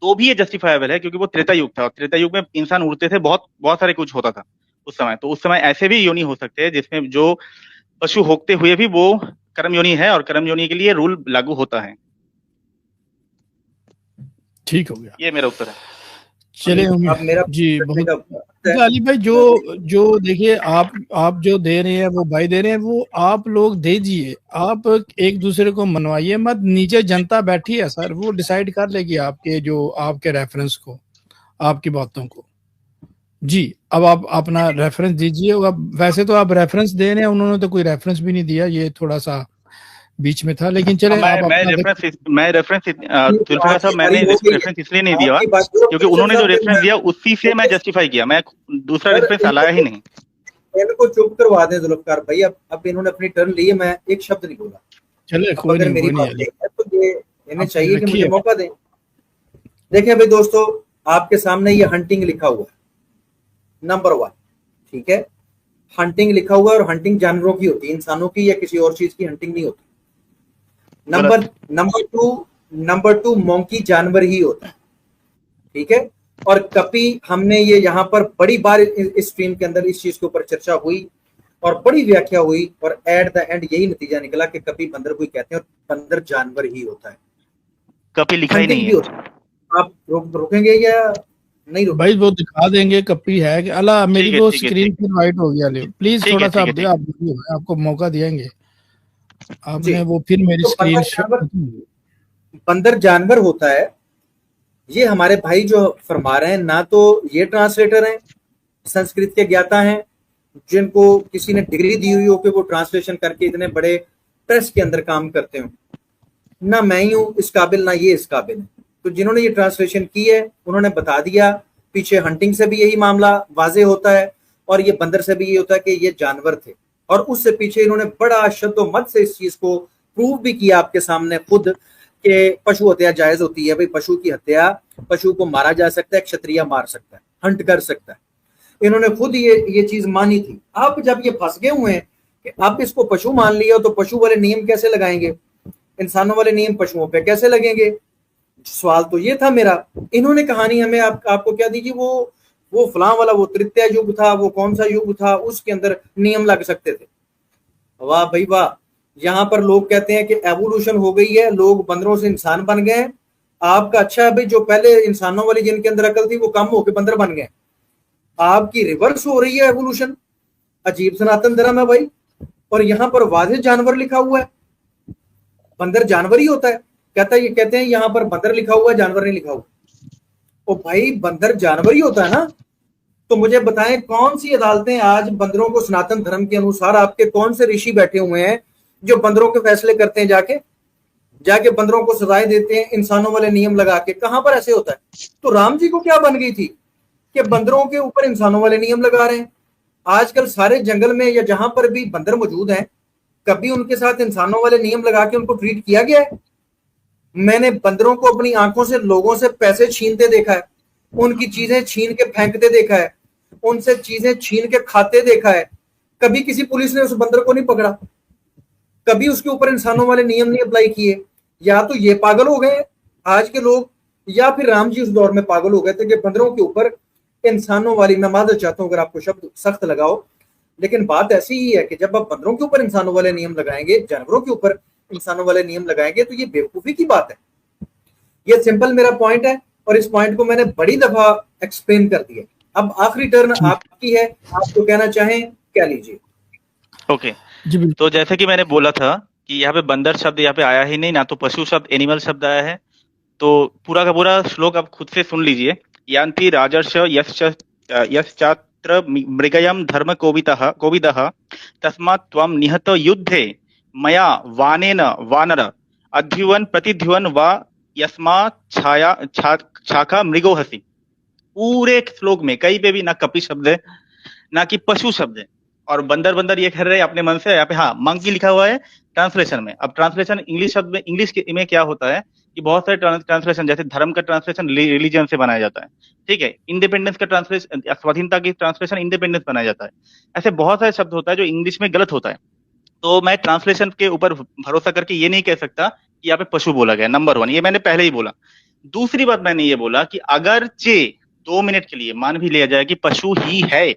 तो भी ये जस्टिफाइबल है, क्योंकि वो त्रेता युग था, और त्रेता युग में इंसान उड़ते थे, बहुत सारे कुछ होता था उस समय। तो उस समय ऐसे भी योनि हो सकते हैं जिसमें जो पशु होते हुए भी वो कर्म योनि है, और कर्म योनि के लिए रूल लागू होता है। ठीक हो गया, ये मेरा उत्तर है। चलिए अब मेरा जी बहुत अली भाई, जो देखिए आप जो दे रहे हैं वो भाई दे रहे हैं, वो आप लोग दे दीजिए, आप एक दूसरे को मनवाइए मत। नीचे जनता बैठी है सर, वो डिसाइड कर लेगी आपके रेफरेंस को, आपकी बातों को। जी अब आप अपना रेफरेंस दीजिए। वैसे तो आप रेफरेंस दे रहे हैं, उन्होंने तो कोई रेफरेंस भी नहीं दिया, ये थोड़ा सा बीच में था, लेकिन चले मैं रेफरेंस जुल्फिकार साहब, मैंने रेफरेंस इसलिए नहीं दिया क्योंकि उन्होंने जो रेफरेंस दिया उसी से मैं जस्टिफाई किया, मैं दूसरा रेफरेंस लाया ही नहीं। इनको चुप करवा दें जुल्फिकार भाई, अब इन्होंने अपनी टर्न ली है, मैं एक शब्द नहीं बोला। चलिए कोई नहीं, मेरी बात है तो ये इन्हें चाहिए कि मुझे मौका दें। देखिए भाई दोस्तों, आपके सामने ये हंटिंग लिखा हुआ है, नंबर 1, ठीक है। हंटिंग लिखा हुआ है, और हंटिंग जानवरों की होती है, इंसानों की या किसी और चीज की हंटिंग नहीं होती। नंबर 2 मोंकी जानवर ही होता है, ठीक है। और कपी, हमने ये यहाँ पर बड़ी बार इस स्ट्रीम के अंदर इस चीज के ऊपर चर्चा हुई और बड़ी व्याख्या हुई, और एट द एंड यही नतीजा निकला कि कपी बंदर को ही कहते हैं, और बंदर जानवर ही होता है, कपी लिखा ही नहीं है। आप रोकेंगे या नहीं रोकेंगे? भाई वो दिखा देंगे कपी है कि अल्लाह, मेरी वो स्क्रीन पर वाइट हो गया। प्लीज थोड़ा सा आपको मौका देंगे, आपने वो फिर मेरी स्क्रीन। बंदर जानवर होता है, ये हमारे भाई जो फरमा रहे हैं, ना तो ये ट्रांसलेटर हैं, संस्कृत के ज्ञाता हैं जिनको किसी ने डिग्री दी हुई हो कि वो ट्रांसलेशन करके इतने बड़े प्रेस के अंदर काम करते हो, ना मैं ही हूं इस काबिल, ना ये इस काबिल है। तो जिन्होंने ये ट्रांसलेशन की है उन्होंने बता दिया, पीछे हंटिंग से भी यही मामला वाजे होता है, और ये बंदर से भी ये होता है कि ये जानवर थे, और उससे पीछे इन्होंने बड़ा शद्दोमत से इस चीज को प्रूव भी किया आपके सामने खुद कि पशु हत्या जायज होती है। भाई पशु की हत्या, पशु को मारा जा सकता है, क्षत्रिय मार सकता है, हंट कर सकता है। इन्होंने खुद ये चीज मानी थी। अब जब ये फंस गए हुए हैं कि अब इसको पशु मान लिया, तो पशु वाले नियम कैसे लगाएंगे, इंसानों वाले नियम पशुओं पे कैसे लगेंगे? सवाल तो ये था मेरा। इन्होंने कहानी हमें आपको क्या दी जी, वो फलां वाला वो तृतीय युग था, वो कौन सा युग था, उसके अंदर नियम लग सकते थे। वाह भाई वाह। यहाँ पर लोग कहते हैं कि एवोल्यूशन हो गई है, लोग बंदरों से इंसान बन गए हैं। आपका अच्छा है भाई, जो पहले इंसानों वाली जिनके अंदर अकल थी वो कम होकर बंदर बन गए। आपकी रिवर्स हो रही है एवोल्यूशन। अजीब सनातन धर्म है भाई। और यहाँ पर वाजिब जानवर लिखा हुआ है, बंदर जानवर ही होता है। कहते हैं यहाँ पर बंदर लिखा हुआ है, जानवर नहीं लिखा हुआ। ओ भाई, बंदर जानवर ही होता है ना? तो मुझे बताएं, कौन सी अदालतें आज बंदरों को सनातन धर्म के अनुसार, आपके कौन से ऋषि बैठे हुए हैं जो बंदरों के फैसले करते हैं, जाके बंदरों को सजाएं देते हैं इंसानों वाले नियम लगा के? कहां पर ऐसे होता है? तो राम जी को क्या बन गई थी कि बंदरों के ऊपर इंसानों वाले नियम लगा रहे हैं? आजकल सारे जंगल में या जहां पर भी बंदर मौजूद हैं, कभी उनके साथ इंसानों वाले नियम लगा के उनको ट्रीट किया गया है? मैंने बंदरों को अपनी आंखों से लोगों से पैसे छीनते देखा है, उनकी चीजें छीन के फेंकते देखा है, उनसे चीजें छीन के खाते देखा है। कभी किसी पुलिस ने उस बंदर को नहीं पकड़ा, कभी उसके ऊपर इंसानों वाले नियम नहीं अप्लाई किए। या तो ये पागल हो गए आज के लोग, या फिर राम जी उस दौर में पागल हो गए थे कि बंदरों के ऊपर इंसानों वाली, मैं मादर चाहता हूं अगर आपको शब्द सख्त लगाओ, लेकिन बात ऐसी ही है कि जब आप बंदरों के ऊपर इंसानों वाले नियम लगाएंगे, जानवरों के ऊपर इंसानों वाले नियम लगाएंगे, तो ये बेवकूफी की बात है। ये सिंपल मेरा पॉइंट है और इस पॉइंट को मैंने बड़ी दफा एक्सप्लेन कर दिया। अब आखिरी टर्न आपकी है, आप तो कहना चाहें कह लीजिए। ओके तो जैसे कि मैंने बोला था कि यहाँ पे बंदर शब्द यहाँ पे आया ही नहीं, ना तो पशु शब्द एनिमल शब्द आया है। तो पूरा का पूरा श्लोक आप खुद से सुन लीजिए। यान्ति राजर्ष यश्चात्र मृगयम धर्म कोविदः तस्मात् त्वं निहत युद्धे मया वानेन वानर अध्युवन प्रतिध्युवन वा यस्मात् छाका मृगो हसी। पूरे श्लोक में कहीं पे भी ना कपि शब्द है, ना कि पशु शब्द है। और बंदर ये कह रहे हैं अपने मन से। यहाँ पे हाँ मंकी लिखा हुआ है ट्रांसलेशन में। अब ट्रांसलेशन इंग्लिश शब्द में, इंग्लिश में क्या होता है कि बहुत सारे ट्रांसलेशन, जैसे धर्म का ट्रांसलेशन रिलीजन से बनाया जाता है, ठीक है। इंडिपेंडेंस का ट्रांसलेशन, स्वाधीनता की ट्रांसलेशन इंडिपेंडेंस बनाया जाता है। ऐसे बहुत सारे शब्द होता है जो इंग्लिश में गलत होता है। तो मैं ट्रांसलेशन के ऊपर भरोसा करके ये नहीं कह सकता कि यहाँ पे पशु बोला गया, नंबर 1, ये मैंने पहले ही बोला। दूसरी बात मैंने ये बोला कि अगरचे 2 मिनट के लिए मान भी लिया जाए कि पशु ही है,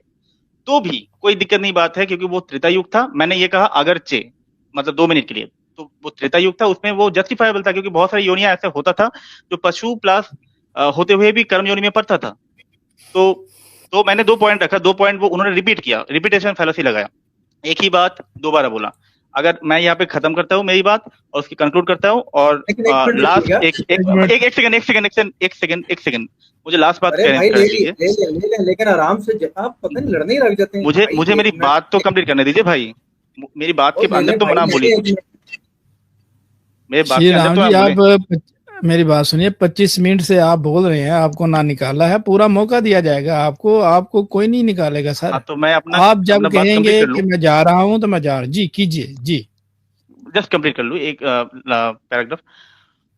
तो भी कोई दिक्कत नहीं बात है, क्योंकि वो त्रेता युग था। मैंने ये कहा अगरचे मतलब 2 मिनट के लिए, तो वो त्रेता युग था, उसमें वो जस्टिफाइबल था, क्योंकि बहुत सारी योनियां ऐसे होता था जो पशु प्लस होते हुए भी कर्म योनि में पड़ता था। तो मैंने 2 पॉइंट रखा, 2 पॉइंट वो उन्होंने रिपीट किया, रिपीटेशन फैलेसी लगाया, एक ही बात दोबारा बोला। अगर मैं यहाँ पे खत्म करता हूँ मेरी बात और उसकी कंक्लूड करता हूँ, और लास्ट एक सेकंड मुझे लास्ट बात कर दीजिए, लेकिन आराम से, आप पता नहीं लड़ने ही लग जाते हैं। मुझे मेरी बात तो कंप्लीट करने दीजिए भाई। मेरी बात के अंदर तो मना बोलिए कुछ, मेरे बात के अंदर तो आप मेरी बात सुनिए। 25 मिनट से आप बोल रहे हैं, आपको ना निकाला है, पूरा मौका दिया जाएगा आपको कोई नहीं निकालेगा सर। तो मैं अपना, आप जब कहेंगे कि मैं जा रहा हूं तो मैं जा रहा हूं, जी कीजिए जी, जस्ट कंप्लीट कर लूं एक पैराग्राफ।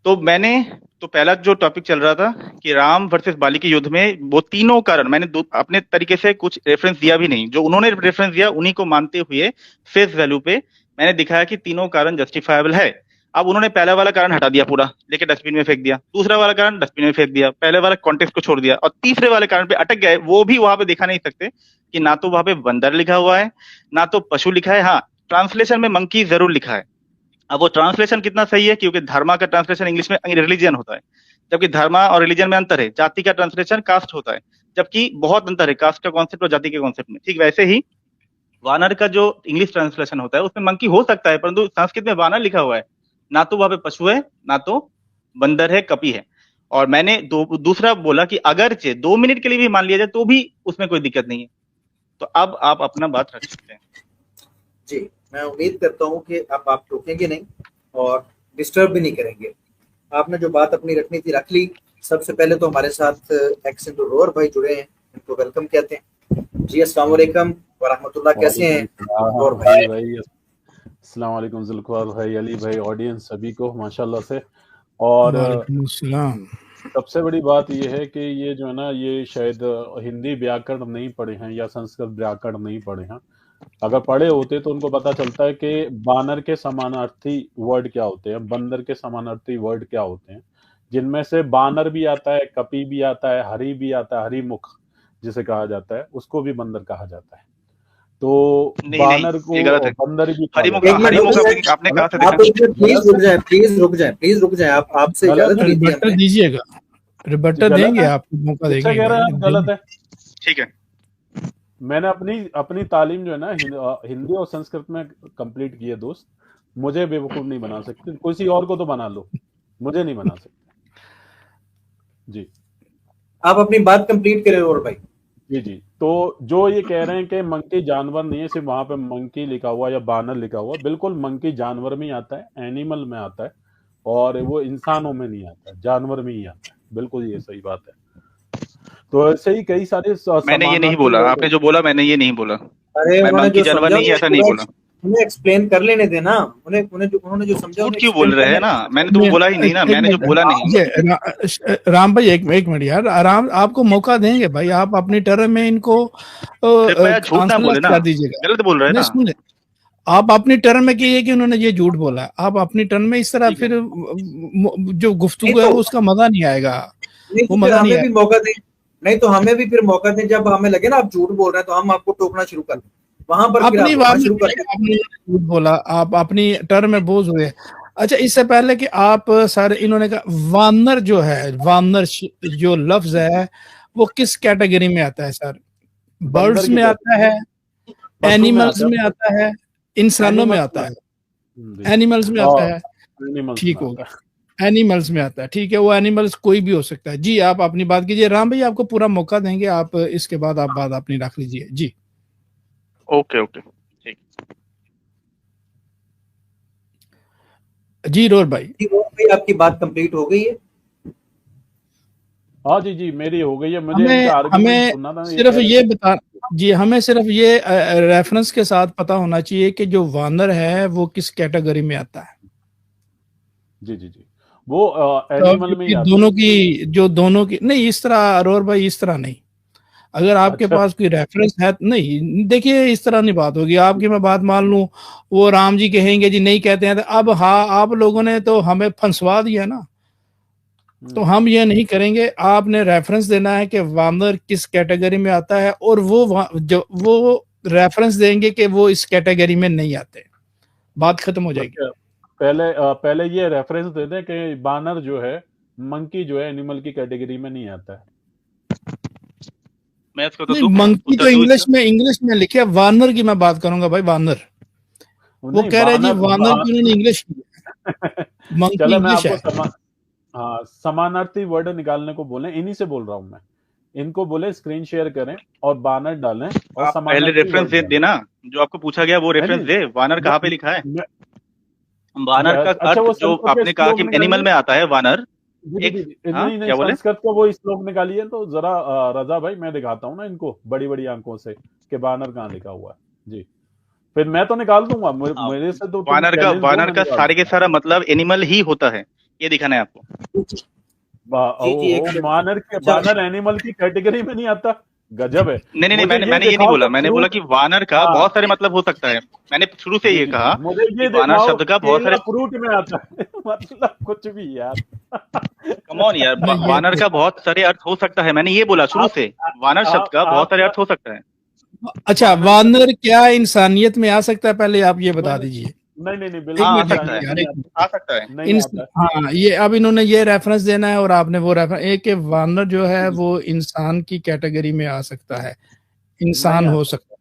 तो मैंने तो पहला जो टॉपिक चल रहा था कि राम वर्सेस बाली के युद्ध में वो तीनों कारण, मैंने अपने तरीके से कुछ रेफरेंस दिया भी नहीं, जो उन्होंने रेफरेंस दिया उन्हीं को मानते हुए फेस वैल्यू पे मैंने दिखाया कि तीनों कारण जस्टिफाइबल है। अब उन्होंने पहला वाला कारण हटा दिया, पूरा लेके डस्टबिन में फेंक दिया, दूसरा वाला कारण डस्टबिन में फेंक दिया, पहले वाला कॉन्टेक्स्ट को छोड़ दिया, और तीसरे वाले कारण पे अटक गए। वो भी वहां पे दिखा नहीं सकते कि ना तो वहां पे बंदर लिखा हुआ है, ना तो पशु लिखा है। हाँ, ट्रांसलेशन में मंकी जरूर लिखा है। अब वो ट्रांसलेशन कितना सही है, क्योंकि धर्मा का ट्रांसलेशन इंग्लिश में रिलीजन होता है, जबकि धर्मा और रिलीजन में अंतर है। जाति का ट्रांसलेशन कास्ट होता है, जबकि बहुत अंतर है कास्ट का कॉन्सेप्ट और जाति के कॉन्सेप्ट में। ठीक वैसे ही वानर का जो इंग्लिश ट्रांसलेशन होता है उसमें मंकी हो सकता है, परंतु संस्कृत में वानर लिखा हुआ है, ना तो वहां पे पशु है, ना तो बंदर है, कपि है। और मैंने दूसरा बोला कि अगर 2 मिनट के लिए भी मान लिया जाए तो भी उसमें कोई दिक्कत नहीं है। तो अब आप अपना बात रख सकते हैं जी। मैं उम्मीद करता हूं कि अब आप टोकेंगे नहीं और डिस्टर्ब भी नहीं करेंगे। आपने जो बात अपनी रखनी थी रख ली। सबसे पहले तो हमारे साथ एक्सेंट रोर भाई जुड़े हैं, इनको वेलकम कहते हैं जी। अस्सलाम वालेकुम व रहमतुल्लाह, कैसे हैं रोर भाई? अस्सलाम वालेकुम जुल्फकार भाई, अली भाई, ऑडियंस सभी को माशाल्लाह से। और सबसे बड़ी बात ये है कि ये जो है ना, ये शायद हिंदी व्याकरण नहीं पढ़े हैं या संस्कृत व्याकरण नहीं पढ़े हैं। अगर पढ़े होते तो उनको पता चलता है कि बानर के समानार्थी वर्ड क्या होते हैं, बंदर के समानार्थी वर्ड क्या होते हैं, जिनमें से बानर भी आता है, कपि भी आता है, हरि भी आता है, हरिमुख जिसे कहा जाता है, उसको भी बंदर कहा जाता है। तो नहीं बानर नहीं, ये गलत है। को बंदर भी कहा हरिमुख जाता है। हरिमुख आपने कहा था आप देखा? प्लीज रुक जाए, प्लीज रुक जाए, आप आपसे गलत इजाजत है, ली थी रिबट्टर हमने। दीजिएगा, रिबट्टर गलत देंगे, है। आपको मौका किससे देंगे कह रहे हैं भाई, आप गलत है? ठीक है। मैंने अपनी तालीम जो है ना हिंदी और संस्कृत में कंप्लीट की है दोस्त। मुझे बेवकूफ नहीं बना सकते, किसी और को तो बना लो, मुझे नहीं बना सकते। जी आप अपनी बात कंप्लीट करें और भाई। जी जी। तो जो ये कह रहे हैं कि मंकी जानवर नहीं है, सिर्फ वहां पे मंकी लिखा हुआ या बानर लिखा हुआ, बिल्कुल मंकी जानवर में ही आता है, एनिमल में आता है, और वो इंसानों में नहीं आता है, जानवर में ही आता है। बिल्कुल ये सही बात है। तो ऐसे ही कई सारे मैंने ये नहीं बोला, आपने जो बोला मैंने ये नहीं बोला। अरे मैं उन्होंने मंकी जो जानवर समझा नहीं, ऐसा नहीं बोला। उन्हें एक्सप्लेन कर लेने देना, उन्होंने जो समझा झूठ क्यों बोल रहे हैं ना? मैंने तो वो बोला ही नहीं ना, मैंने जो बोला नहीं। राम भाई एक मिनट यार, राम आपको मौका देंगे भाई, आप अपनी टर्म में इनको कृपया झूठ ना बोले आंसर ना, कर दीजिएगा। गलत बोल रहे हैं नहीं ना। सुनिए, आप अपनी टर्म में कहिए कि उन्होंने ये झूठ बोला, आप अपनी टर्म में इस तरह ठीक है। फिर जो गुफ्तगू नहीं है तो- उसका मजा नहीं आएगा, नहीं वो तो फिर मजा नहीं हमें भी आएगा। मौका दें, नहीं तो हमें भी फिर मौका दें, जब हमें लगे ना आप झूठ बोल रहे हैं तो हम आपको टोकना शुरू कर दें, वहां पर फिर अपनी आप बात बोलना में शुरू कर कहिए, दें। आपने झूठ बोला, आप अपनी टर्म में बोझ हुए। अच्छा, इससे पहले कि आप सारे, इन्होंने कहा वानर जो है, वानर जो लफ्ज है वो किस कैटेगरी में आता है सर? बंदर बर्ड्स की में आता है, पशु में एनिमल्स आता है, में आता है, इंसानों में आता है? जी। एनिमल्स में आता है, एनिमल्स ठीक में हो आता गया, एनिमल्स में आता है, ठीक है, वो एनिमल्स कोई भी हो सकता है। जी आप अपनी बात कीजिए, राम भाई आपको पूरा मौका देंगे, आप इसके बाद आप बात अपनी रख लीजिए। जी ओके ओके ठीक। जी रोर भाई। जी, वो भाई आपकी बात कंप्लीट हो गई है। हाँ जी जी, मेरी हो गई है। मुझे हमें इनका आर्गुमेंट सुनना था। सिर्फ ये बता, जी हमें सिर्फ ये रेफरेंस के साथ पता होना चाहिए कि जो वानर है वो किस कैटेगरी में आता है। जी जी जी, वो एनिमल में ही आता दोनों की नहीं, इस तरह अरोर भाई, इस तरह नहीं। अगर आपके अच्छा। पास कोई रेफरेंस है, नहीं देखिए इस तरह नहीं बात होगी आपकी। मैं बात मान लूं, वो राम जी कहेंगे जी नहीं कहते हैं, तो अब हाँ आप लोगों ने तो हमें फंसवा दिया ना, तो हम ये नहीं करेंगे। आपने रेफरेंस देना है कि वानर किस कैटेगरी में आता है, और वो रेफरेंस देंगे कि वो इस कैटेगरी में नहीं आते, बात खत्म हो जाएगी। अच्छा, पहले ये रेफरेंस दे दें कि बानर जो है, मंकी जो है, एनिमल की कैटेगरी में नहीं आता है। मैं इसको तो नहीं, मंकी तो इंग्लिश में लिखे है, वानर की मैं बात करूंगा भाई, वानर। वो कह रहे हैं जी वानर की उन्होंने इंग्लिश की, मंकी इंग्लिश है। हाँ, समानार्थी वर्ड निकालने को बोले, इन्हीं से बोल रहा हूं मैं। इनको बोले स्क्रीन शेयर करें और बानर डालें और आप पहले रेफरेंस दे देना, जो आपको पूछा गया वो रेफरेंस दे। वानर कहाँ पे लिखा है? वानर का अर्थ जो आपने कहा कि एनिमल में आता है वानर। नहीं, संस्कृत को वो श्लोक निकालिए तो जरा रजा भाई, मैं दिखाता हूँ ना इनको बड़ी बड़ी आंखों से कि बानर कहाँ लिखा हुआ है। जी, फिर मैं तो निकाल दूंगा, मेरे से तो वानर का सारे के सारा मतलब एनिमल ही होता है, ये दिखाना है आपको। बानर एनिमल की कैटेगरी में नहीं आता, गजब है। नहीं, मैंने ये नहीं बोला। मैंने बोला कि वानर का बहुत सारे मतलब हो सकता है। मैंने शुरू से ये कहा कि वानर शब्द का बहुत सारे फ्रूट में आता है मतलब कुछ भी यार। कम ऑन यार, वानर का बहुत सारे अर्थ हो सकता है। मैंने ये बोला शुरू से, वानर शब्द का बहुत सारे अर्थ हो सकता है। अच्छा, वानर क्या इंसानियत में आ सकता है, पहले आप ये बता दीजिए। नहीं बिल्कुल आ सकता है। हाँ, ये अब इन्होंने ये रेफरेंस देना है और आपने वो रेफरेंस, एक वानर जो है वो इंसान की कैटेगरी में आ सकता है, इंसान हो सकता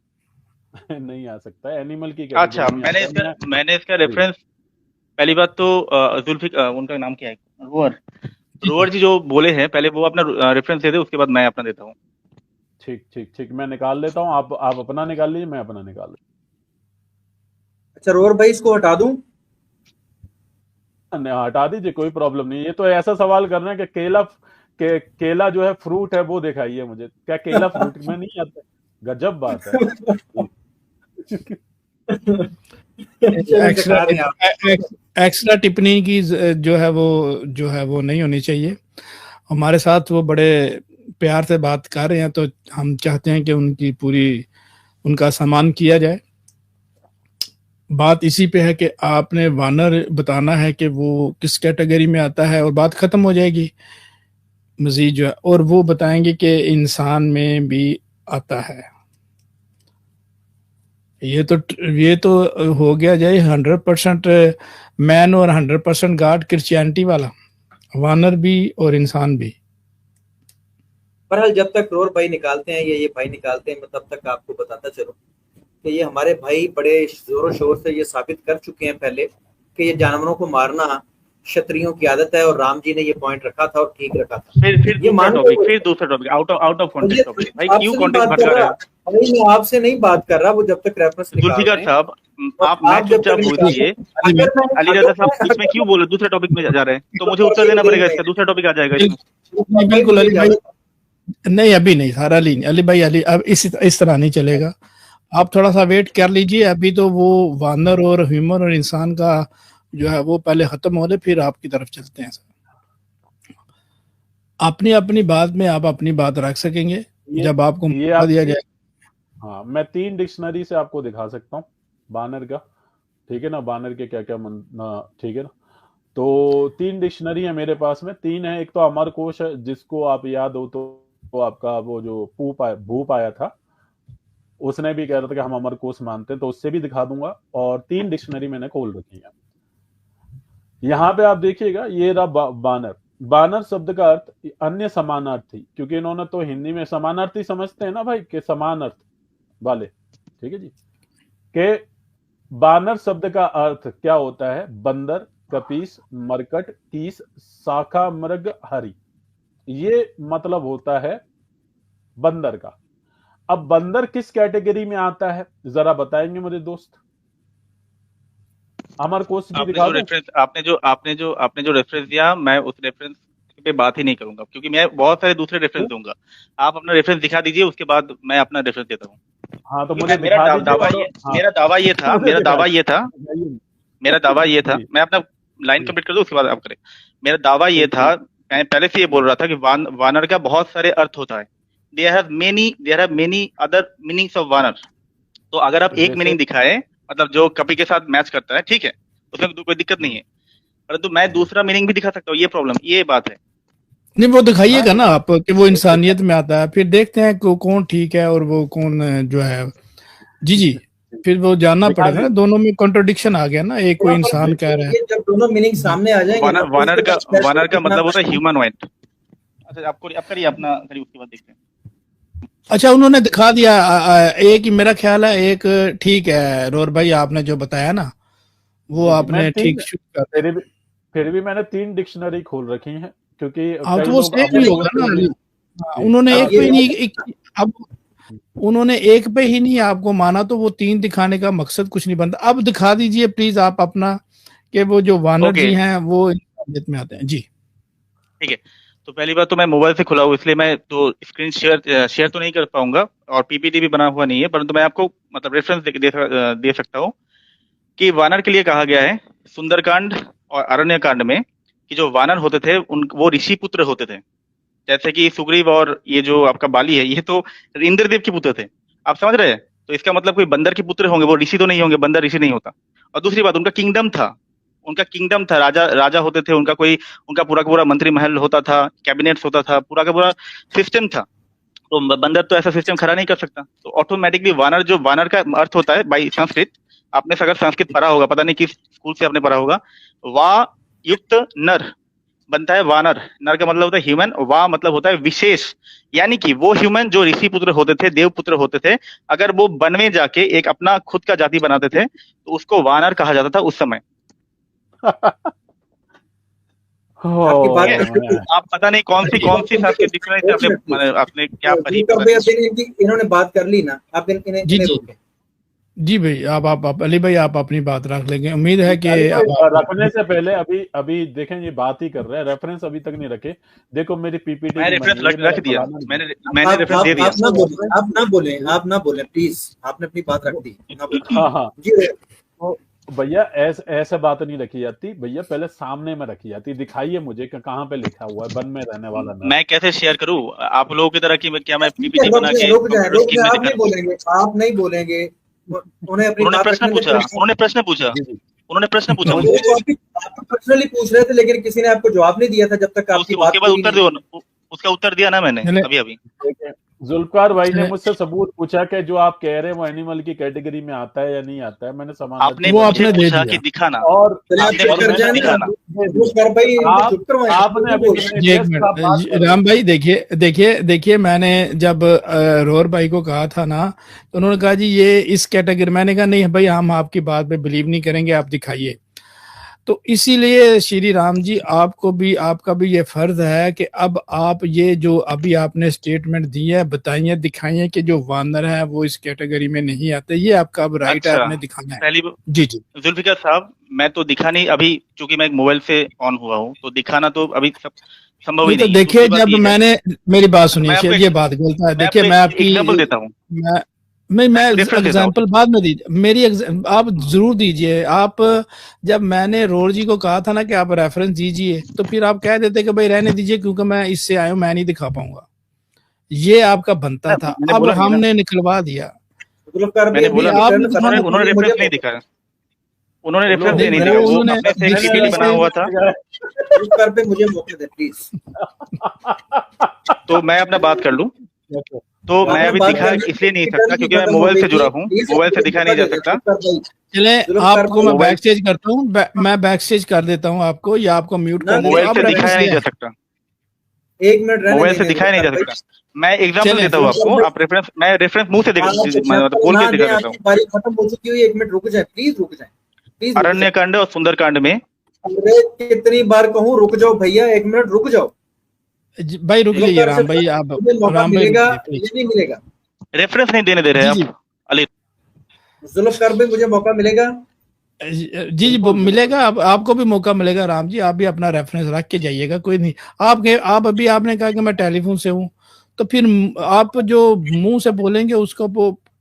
है। नहीं आ सकता, एनिमल की। अच्छा, मैंने इसका रेफरेंस, पहली बात तो जुल्फिकार, उनका नाम क्या है, रोअर जी जो बोले हैं, पहले वो अपना रेफरेंस दे दे, उसके बाद मैं अपना देता हूँ। ठीक, मैं निकाल लेता हूँ, आप अपना निकाल लीजिए, मैं अपना निकाल लेता हूँ। अच्छा रोहर भाई, इसको हटा दूं? हटा दीजिए, कोई प्रॉब्लम नहीं। ये तो ऐसा सवाल करना है कि केला जो है फ्रूट है, वो दिखाइए मुझे। क्या केला फ्रूट में नहीं आता? गजब बात है। एक्स्ट्रा टिप्पणी की जो है वो नहीं होनी चाहिए। हमारे साथ वो बड़े प्यार से बात कर रहे हैं, तो हम चाहते हैं कि उनकी पूरी उनका सम्मान किया जाए। बात इसी पे है कि आपने वानर बताना है कि वो किस कैटेगरी में आता है और बात खत्म हो जाएगी मजीद जो है, और वो बताएंगे कि इंसान में भी आता है। ये तो हो गया जाए 100% मैन और 100% गॉड, क्रिश्चियनिटी वाला, वानर भी और इंसान भी। बहरहाल जब तक रोर भाई निकालते हैं या ये भाई निकालते हैं, मैं तब तक आपको बताता चलूं कि ये हमारे भाई बड़े जोरों शोर से ये साबित कर चुके हैं पहले कि ये जानवरों को मारना क्षत्रियों की आदत है, और राम जी ने ये पॉइंट रखा था और ठीक रखा था। फिर दूसरा topic out of context topic. भाई क्यों कॉन्टेक्स्ट भटका रहे हो? भाई मैं आपसे नहीं बात कर रहा, वो जब तक रेफरेंस निकाल रहे हैं। साहब आप मैं चुपचाप बोलिए। अली रजा साहब इसमें क्यों बोले दूसरे टॉपिक में जा रहे हैं? तो मुझे उत्तर देना पड़ेगा इसका, दूसरा टॉपिक आ जाएगा इसमें। बिल्कुल अली भाई, नहीं अभी नहीं सारा अली भाई अब इस तरह नहीं चलेगा। आप थोड़ा सा वेट कर लीजिए, अभी तो वो वानर और ह्यूमन और इंसान का जो है वो पहले खत्म हो ले, फिर आपकी तरफ चलते हैं। अपनी अपनी बात में आप अपनी बात रख सकेंगे जब आपको मौका दिया जाए। हाँ, मैं 3 डिक्शनरी से आपको दिखा सकता हूँ बानर का, ठीक है ना, बानर के क्या क्या ठीक है ना। तो 3 डिक्शनरी है मेरे पास में, 3 है। एक तो अमरकोश है, जिसको आप याद हो तो आपका वो जो भूप आया था, उसने भी कह रहा था कि हम अमरकोश मानते हैं, तो उससे भी दिखा दूंगा। और 3 डिक्शनरी मैंने खोल रखी है। यहाँ पे आप देखिएगा, ये रहा बानर। बानर शब्द का अर्थ अन्य समानार्थी, क्योंकि इन्होंने तो हिंदी में समानार्थी समझते हैं ना भाई, के समान अर्थ वाले, ठीक है जी। के बानर शब्द का अर्थ क्या होता है? बंदर, कपीस, मरकट, कीस, शाखा, मृग, हरि, ये मतलब होता है बंदर का। अब बंदर किस कैटेगरी में आता है जरा बताएंगे मुझे दोस्त? अमरकोश जी दिखा दो। आपने जो रेफरेंस दिया, मैं उस रेफरेंस पे बात ही नहीं करूंगा, क्योंकि मैं बहुत सारे दूसरे रेफरेंस दूंगा। आप अपना रेफरेंस दिखा दीजिए, उसके बाद मैं अपना रेफरेंस देता हूँ। हाँ, तो मुझे मेरा दावा ये था, मैं अपना लाइन कंप्लीट कर दूं, उसके बाद आप करें। मेरा दावा ये था, मैं पहले से ये बोल रहा था कि वानर का बहुत सारे अर्थ होता है। There have many other meanings of vanar. तो अगर आप एक मीनिंग दिखाए, मतलब जो कपी के साथ मैच करता है, ठीक है, उसमें कोई दिक्कत नहीं है, परंतु मैं दूसरा मीनिंग भी दिखा सकता हूँ। ये बात है। नहीं, वो दिखाइएगा ना आप कि वो इंसानियत में आता है, फिर देखते हैं कौन ठीक है और वो कौन जो है। जी, फिर वो जानना पड़ेगा ना, दोनों में कॉन्ट्रडिक्शन आ गया ना, एक कोई इंसान कह रहा है। जब दोनों मीनिंग सामने आ जाएंगे, वानर का मतलब होता है ह्यूमनॉइड। अच्छा, आप करिए अपना, करिए, उसके बाद देखते हैं। अच्छा, उन्होंने दिखा दिया एक ही, मेरा ख्याल है एक ठीक है। रोर भाई आपने जो बताया ना, वो आपने ठीक कर। फिर भी मैंने 3 डिक्शनरी खोल रखी हैं, क्योंकि तो वो सेम ही होगा ना। उन्होंने एक पे नहीं, अब उन्होंने एक पे ही नहीं आपको माना, तो वो 3 दिखाने का मकसद कुछ नहीं बनता। अब दिखा दीजिए प्लीज आप अपना, कि वो जो वानर जी हैं वो इंसानियत में आते हैं। जी ठीक है। तो पहली बात तो मैं मोबाइल से खुला हूँ, इसलिए मैं तो स्क्रीन शेयर तो नहीं कर पाऊंगा, और पीपीटी भी बना हुआ नहीं है, परंतु मैं आपको मतलब रेफरेंस दे सकता हूँ कि वानर के लिए कहा गया है सुंदरकांड और अरण्यकांड में कि जो वानर होते थे वो ऋषि पुत्र होते थे। जैसे कि सुग्रीव और ये जो आपका बाली है, ये तो इंद्रदेव के पुत्र थे। आप समझ रहे हैं? तो इसका मतलब कोई बंदर के पुत्र होंगे, वो ऋषि तो नहीं होंगे, बंदर ऋषि नहीं होता। और दूसरी बात, उनका किंगडम था, राजा होते थे, उनका पूरा का पूरा मंत्री महल होता था, कैबिनेट्स होता था, पूरा का पूरा सिस्टम था। तो बंदर तो ऐसा सिस्टम खड़ा नहीं कर सकता। तो ऑटोमेटिकली वानर का अर्थ होता है बाई संस्कृत, आपने अगर संस्कृत पढ़ा होगा, पता नहीं किस स्कूल से आपने पढ़ा होगा, वा युक्त नर बनता है वानर। नर का मतलब होता है ह्यूमन, वा मतलब होता है विशेष, यानी कि वो ह्यूमन जो ऋषि पुत्र होते थे, देव पुत्र होते थे, अगर वो वन में जाके एक अपना खुद का जाति बनाते थे, तो उसको वानर कहा जाता था उस समय। आप पता नहीं कौन सी संस्कृत डिक्शनरी आपने क्या पढ़ी। इन्होंने बात कर ली ना, आप इन्हें रोकें। जी भाई, आप अली भाई आप अपनी बात रख लेंगे। उम्मीद है कि रखने से पहले अभी देखें, ये बात ही कर रहे हैं, रेफरेंस अभी तक नहीं रखे। देखो मेरी पीपीटी मैंने रेफरेंस रख दिया, मैंने रेफरेंस दे दिया। आप ना बोलें प्लीज, आपने अपनी बात रख दी। हाँ, भैया ऐसे बात नहीं रखी जाती भैया, पहले सामने में रखी जाती। दिखाइए मुझे कि कहाँ पे लिखा हुआ है वन में रहने वाला नर। मैं कैसे शेयर करूं आप लोगों की तरह की? क्या मैं ठीक है, पीपीटी बना के रुक जाए, कंप्यूटर स्क्रीन में आप दिखा नहीं दूं? बोलेंगे, आप नहीं बोलेंगे, उन्हें अपनी उन्होंने बात प्रश्न रखने पूछा, दें। उन्होंने प्रश्न पूछा, जी जी। उन्होंने प्रश्न पूछा वो मुझसे। तो आप पर्सनली पूछ रहे थे, लेकिन किसी ने आपको जवाब नहीं दिया था जब तक तो आपकी उसके बात बाद पूरी उत्तर नहीं दो, उसका उत्तर दिया ना मैंने चले अभी अभी। देखिए, जुल्फकार भाई ने चले मुझसे सबूत पूछा कि जो आप कह रहे हैं वो एनिमल की कैटेगरी में आता है या नहीं आता है। मैंने आपने समानार्थी वो बना मुझे आपने दे पूछा कि दिया। दिखाना, और चलिए, आप आपने चेक मुझे कर पूछा जाए ना, दिखाना। दे दी। नमस्कार भाई, इनको चुप करवाएं, आपने अभी बोलिए। कितनी एक देर से आप बात मिनट कर रहे राम थे? भाई, देखिए देखिए देखिए, मैंने जब रोहर भाई को कहा था ना, तो उन्होंने कहा जी ये इस कैटेगरी, मैंने कहा नहीं भाई, हम आपकी बात पे बिलीव नहीं करेंगे, आप दिखाइए। तो इसीलिए श्री राम जी, आपको भी, आपका भी ये फर्ज है कि अब आप ये जो अभी आपने स्टेटमेंट दी है, बताइए, दिखाइए कि जो वानर है वो इस कैटेगरी में नहीं आते। ये आपका अब राइट है, अच्छा, आपने दिखाना है। पहली जी जी। जुल्फिकार साहब, मैं तो दिखा नहीं अभी, चूंकि मैं एक मोबाइल से ऑन हुआ हूँ, तो दिखाना तो अभी संभव नहीं ही तो नहीं है। देखिए, दूसरी बात जब ये है, मैंने, मेरी बात मैं सुनिए, आपको ये बात गलत है। मैं देखिए आपको मैं एक आपकी, एग्जाम्पल देता हूँ, मैं मैं रेफरेंस देता हूँ। एग्जांपल बाद में दीजिए, मेरी आप जरूर दीजिए। आप, जब मैंने रोर जी को कहा था ना कि आप रेफरेंस दीजिए, तो फिर आप कह देते कि भाई रहने दीजिए क्योंकि मैं इससे आया हूं, मैं नहीं दिखा पाऊंगा। ये आपका बनता था, मैंने अब बोला नहीं ना, हमने निकलवा दिया। जुल्फकार भाई, मैंने अपनी नहीं, बोला आपने टर्न उन्होंने खत्म दिखाना। उन्होंने होगी, रेफरेंस मुझे नहीं मौका दिखाया, उन्होंने सुनो, रेफरेंस नहीं, नहीं मेरा दिया, वो वो उन्होंने अपने से एक डिक्शनरी पीपीटी बना से, हुआ था। जुल्फकार पे मुझे मौके दे प्लीज। तो मैं अपना बात कर लूं, तो मैं आपने अभी बात दिखा कर ली, इसलिए नहीं टर्न सकता भी क्योंकि मैं खत्म हो मोबाइल गई से जुड़ा थी, हूँ, प्लीज मोबाइल से मुझे दिखा मौका नहीं जा दे दे सकता। जुल्फकार भाई। चले जुल्फकार आपको भाई, मैं मोबाइल बैक स्टेज करता हूँ, मैं बैक स्टेज कर देता हूँ आपको, या आपको म्यूट ना कर देता मोबाइल हूँ। आप से रेफरेंस दिखाया नहीं दिया जा है। सकता, एक मिनट रहने मोबाइल से दीजिए दिखाया नहीं जुल्फकार जा भाई। सकता। मैं एग्जांपल चले देता हूँ जुल्फकार आपको, भाई, आप रेफरेंस, मैं रेफरेंस मुंह से आप मतलब एग्जाम्पल बोल ना के दें, दिखा देता आपकी हूँ। बारी खत्म हो चुकी हुई, एक मिनट रुक जाए, प्लीज रुक जाए, प्लीज रुक अरण्य जाए। कांड और सुंदरकांड में, अरे कितनी बार कहूँ रुक जाओ भैया, एक मिनट रुक जाओ। भाई रुक जाइए, जुल्फकार राम भाई, साहब, आप, मुझे मौका राम भाई रुक मिलेगा जाइए या प्लीज। नहीं मिलेगा? रेफरेंस नहीं देने दे रहे जी आप जी। अली। जुल्फकार भाई, मुझे मौका मिलेगा? जी जी, बिल्कुल मिलेगा। अब आपको भी मौका मिलेगा राम जी, आप भी अपना रेफरेंस रख के जाइएगा, कोई नहीं। आप अभी आपने कहा कि मैं टेलीफोन से हूँ, तो फिर आप जो मुंह से बोलेंगे उसको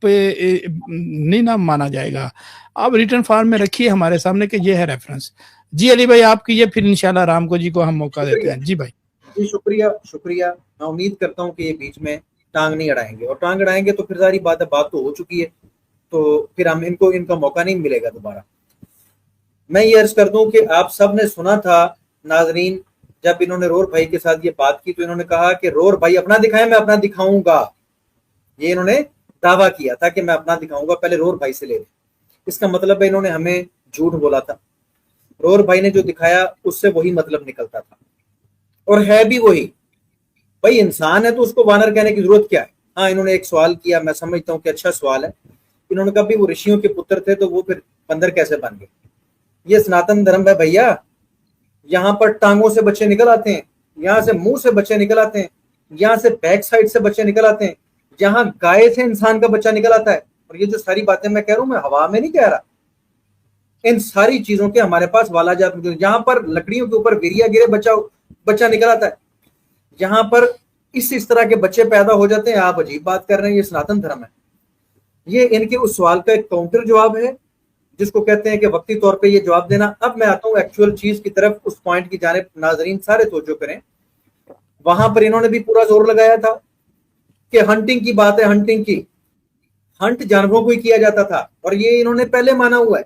पे नहीं ना माना जाएगा। आप रिटर्न फॉर्म में रखिए हमारे सामने कि ये है रेफरेंस। जी अली भाई, आप कीजिए, फिर इंशाल्लाह राम को जी को हम मौका देते शुक्रिया हैं। जी भाई। जी, शुक्रिया शुक्रिया। मैं उम्मीद करता हूँ कि ये बीच में टांग नहीं अड़ाएंगे, और टांग अड़ाएंगे तो फिर सारी बात तो हो चुकी है, तो फिर हम इनको इनका मौका नहीं मिलेगा दोबारा। मैं ये अर्ज कर दूं कि आप सब ने सुना था नाजरीन, जब इन्होंने रोर भाई के साथ ये बात की तो इन्होंने कहा कि रोर भाई अपना दिखाए, मैं अपना दिखाऊंगा। ये इन्होंने दावा किया था कि मैं अपना दिखाऊंगा, पहले रोर भाई से ले लें। इसका मतलब है इन्होंने हमें झूठ बोला था। रोर भाई ने जो दिखाया उससे वही मतलब निकलता था, और है भी वही। भाई इंसान है तो उसको वानर कहने की जरूरत क्या है? हाँ, इन्होंने एक सवाल किया, मैं समझता हूँ कि अच्छा सवाल है। इन्होंने कहा भी वो ऋषियों के पुत्र थे तो वो फिर बंदर कैसे बन गए? ये सनातन धर्म है भैया, यहाँ पर टांगों से बच्चे निकल आते हैं, यहाँ से मुंह से बच्चे निकल आते हैं, यहाँ से बैक साइड से बच्चे निकल आते हैं, यहाँ गाय से इंसान का बच्चा निकल आता है। और ये जो सारी बातें मैं कह रहा हूं, मैं हवा में नहीं कह रहा, इन सारी चीजों के हमारे पास वालाजात मौजूद। जहां पर लकड़ियों के ऊपर वीरिया गिरे बच्चा निकल आता है, जहां पर इस तरह के बच्चे पैदा हो जाते हैं। आप अजीब बात कर रहे हैं, ये सनातन धर्म है। ये इनके उस सवाल का एक काउंटर जवाब है, जिसको कहते हैं कि वक्ती तौर पे ये जवाब देना। अब मैं आता हूं एक्चुअल चीज की तरफ, उस पॉइंट की जानिब नाजरीन सारे तवज्जो करें। वहां पर इन्होंने भी पूरा जोर लगाया था कि हंटिंग की बात है, हंटिंग की, हंट जानवरों को ही किया जाता था, और ये इन्होंने पहले माना हुआ है।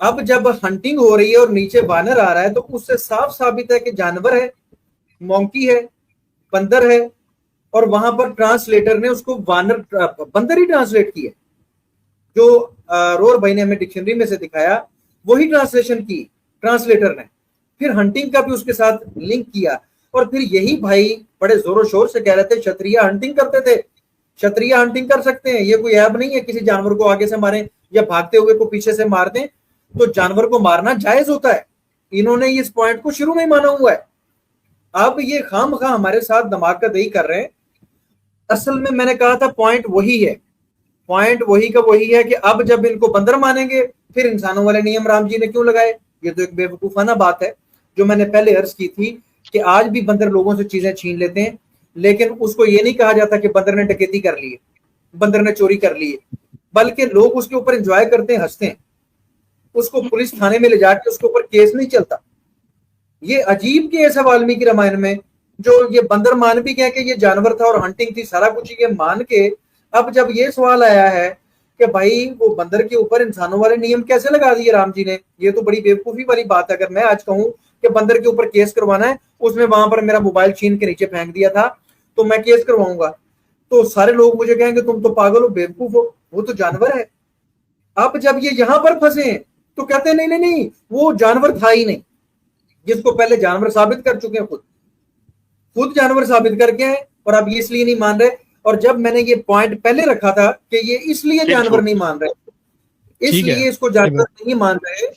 अब जब हंटिंग हो रही है और नीचे वानर आ रहा है, तो उससे साफ साबित है कि जानवर है, मॉन्की है, बंदर है, और वहां पर ट्रांसलेटर ने उसको बंदर ही ट्रांसलेट किया। जो रोर भाई ने हमें डिक्शनरी में से दिखाया, वही ट्रांसलेशन की ट्रांसलेटर ने। फिर हंटिंग का भी उसके साथ लिंक किया, और फिर यही भाई बड़े जोरों शोर से कह रहे थे क्षत्रिय हंटिंग करते थे, क्षत्रिय हंटिंग कर सकते हैं, ये कोई ऐब नहीं है। किसी जानवर को आगे से मारें या भागते हुए को पीछे से मार दें तो जानवर को मारना जायज होता है। इन्होंने इस पॉइंट को शुरू में माना हुआ है। अब ये खामखा हमारे साथ दिमाग का दही कर रहे हैं। असल में मैंने कहा था पॉइंट वही है, पॉइंट वही का वही है कि अब जब इनको बंदर मानेंगे, फिर इंसानों वाले नियम राम जी ने क्यों लगाए? ये तो एक बेवकूफाना बात है, जो मैंने पहले अर्ज की थी कि आज भी बंदर लोगों से चीजें छीन लेते हैं, लेकिन उसको ये नहीं कहा जाता कि बंदर ने डकैती कर ली है, बंदर ने चोरी कर ली है, बल्कि लोग उसके ऊपर एंजॉय करते हैं, हंसते हैं। उसको पुलिस थाने में ले जाके उसके ऊपर केस नहीं चलता। ये अजीब केस है वाल्मीकि रामायण में, जो ये बंदर मान भी गया कि ये जानवर था और हंटिंग थी, सारा कुछ ये मान के अब जब ये सवाल आया है कि भाई वो बंदर के ऊपर इंसानों वाले नियम कैसे लगा दिए राम जी ने, ये तो बड़ी बेवकूफी वाली बात है। अगर मैं आज कहूं कि बंदर के ऊपर केस करवाना है, उसमें वहां पर मेरा मोबाइल छीन के नीचे फेंक दिया था तो मैं केस करवाऊंगा, तो सारे लोग मुझे कहेंगे तुम तो पागल हो, बेवकूफ हो, वो तो जानवर है। अब जब ये यहां पर फंसे हैं तो कहते हैं नहीं नहीं नहीं वो जानवर था ही नहीं, जिसको पहले जानवर साबित कर चुके हैं, खुद जानवर साबित करके हैं और अब ये इसलिए नहीं मान रहे। और जब मैंने ये पॉइंट पहले रखा था कि ये इसलिए जानवर नहीं मान रहे, इसलिए इसको जानवर नहीं मान रहे,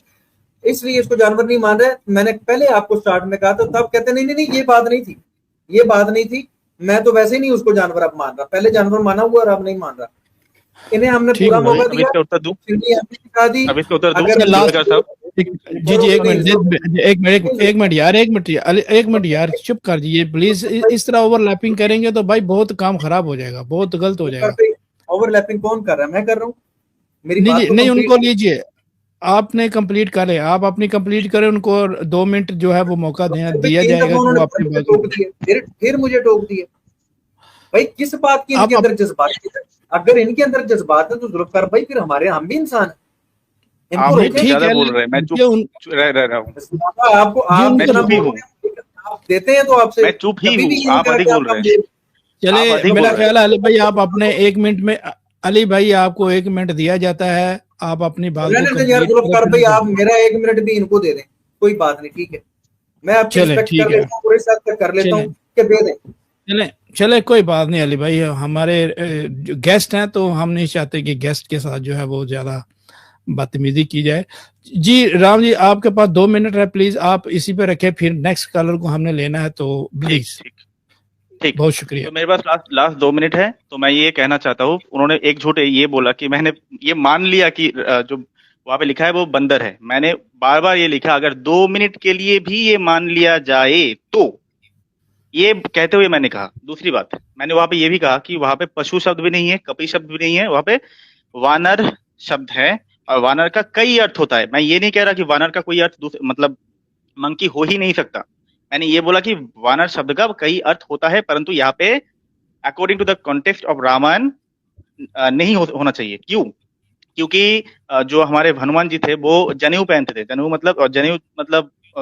इसलिए इसको जानवर नहीं मान रहे, मैंने पहले आपको स्टार्ट में कहा था, तब कहते नहीं नहीं नहीं ये बात नहीं थी, ये बात नहीं थी, मैं तो वैसे ही नहीं उसको जानवर अब मान रहा, पहले जानवर माना हुआ और अब नहीं मान रहा। इन्हें हमने पूरा मौका दिया, उत्तर दूं, सिखा दी। अब इसका उत्तर दूं, जी जी एक मिनट यार चुप कर दीजिए प्लीज। इस तरह ओवरलैपिंग करेंगे तो भाई बहुत काम खराब हो जाएगा, बहुत गलत हो जाएगा। ओवरलैपिंग कौन कर रहा है? मैं कर रहा हूँ। मेरी नहीं उनको लीजिए, आपने कंप्लीट करे, आप अपनी कंप्लीट करें, उनको 2 मिनट जो है वो मौका दिया जाएगा। वो अपनी फिर मुझे टोक दिए भाई, किस बात की इनके अंदर जज्बात है? अगर इनके अंदर जज्बात है तो जुल्फकार भाई फिर हमारे हम भी इंसान हैं, इनको रोके। ठीक है बोल रहे हैं, मैं चुप रह रहा हूँ। आपको आप देते हैं तो आपसे मैं चुप ही हूँ, आप अधिक बोल रहे हैं। चले मेरा ख्याल है अली भाई आप अपने 1 मिनट में, अली भाई आपको 1 मिनट दिया जाता है, आप अपनी बात जुल्फकार भाई आप मेरा 1 मिनट भी इनको दे दें, कोई बात नहीं, ठीक है, मैं आपकी रिस्पेक्ट कर लेता हूँ, पूरे साथ कर लेता हूँ कि दे दें। चले कोई बात नहीं अली भाई, हमारे गेस्ट हैं तो हम नहीं चाहते कि गेस्ट के साथ जो है वो ज्यादा बदतमीजी की जाए। जी राम जी आपके पास 2 मिनट है, प्लीज आप इसी पे रखें, फिर नेक्स्ट कॉलर को हमने लेना है तो प्लीज। ठीक, बहुत शुक्रिया। तो मेरे पास लास्ट 2 मिनट है, तो मैं ये कहना चाहता हूँ, उन्होंने एक झूठ ये बोला कि मैंने ये मान लिया कि जो वहां पे लिखा है वो बंदर है। मैंने बार बार ये लिखा अगर 2 मिनट के लिए भी ये मान लिया जाए तो, ये कहते हुए मैंने कहा। दूसरी बात, मैंने वहां पे ये भी कहा कि वहां पे पशु शब्द भी नहीं है, कपि शब्द भी नहीं है, वहां पे वानर शब्द है और वानर का कई अर्थ होता है। मैं ये नहीं कह रहा कि वानर का कोई अर्थ मतलब मंकी हो ही नहीं सकता, मैंने ये बोला कि वानर शब्द का कई अर्थ होता है, परंतु यहाँ पे according to the context of Ramayan नहीं होना चाहिए। क्यों? क्योंकि जो हमारे हनुमान जी थे वो जनेऊ पहनते थे,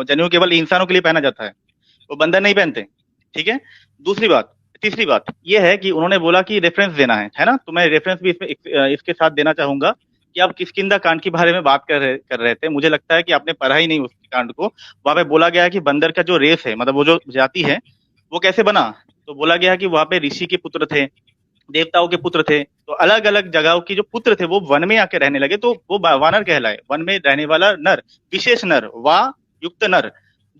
जनेऊ केवल इंसानों के लिए पहना जाता है, वो बंदर नहीं पहनते, ठीक है। तीसरी बात ये है कि उन्होंने बोला कि रेफरेंस देना है ना, तो मैं रेफरेंस भी इसके साथ देना चाहूंगा कि आप किष्किंधा कांड के बारे में बात कर रहे थे। मुझे लगता है कि आपने पढ़ा ही नहीं उस कांड को। वहां पे बोला गया है कि बंदर का जो रेस है, मतलब वो जो जाति है वो कैसे बना, तो बोला गया है कि वहां पे ऋषि के पुत्र थे, देवताओं के पुत्र थे, तो अलग अलग जगहों के जो पुत्र थे वो वन में आके रहने लगे, तो वो वानर कहलाए, वन में रहने वाला नर, विशेष नर, वा युक्त नर।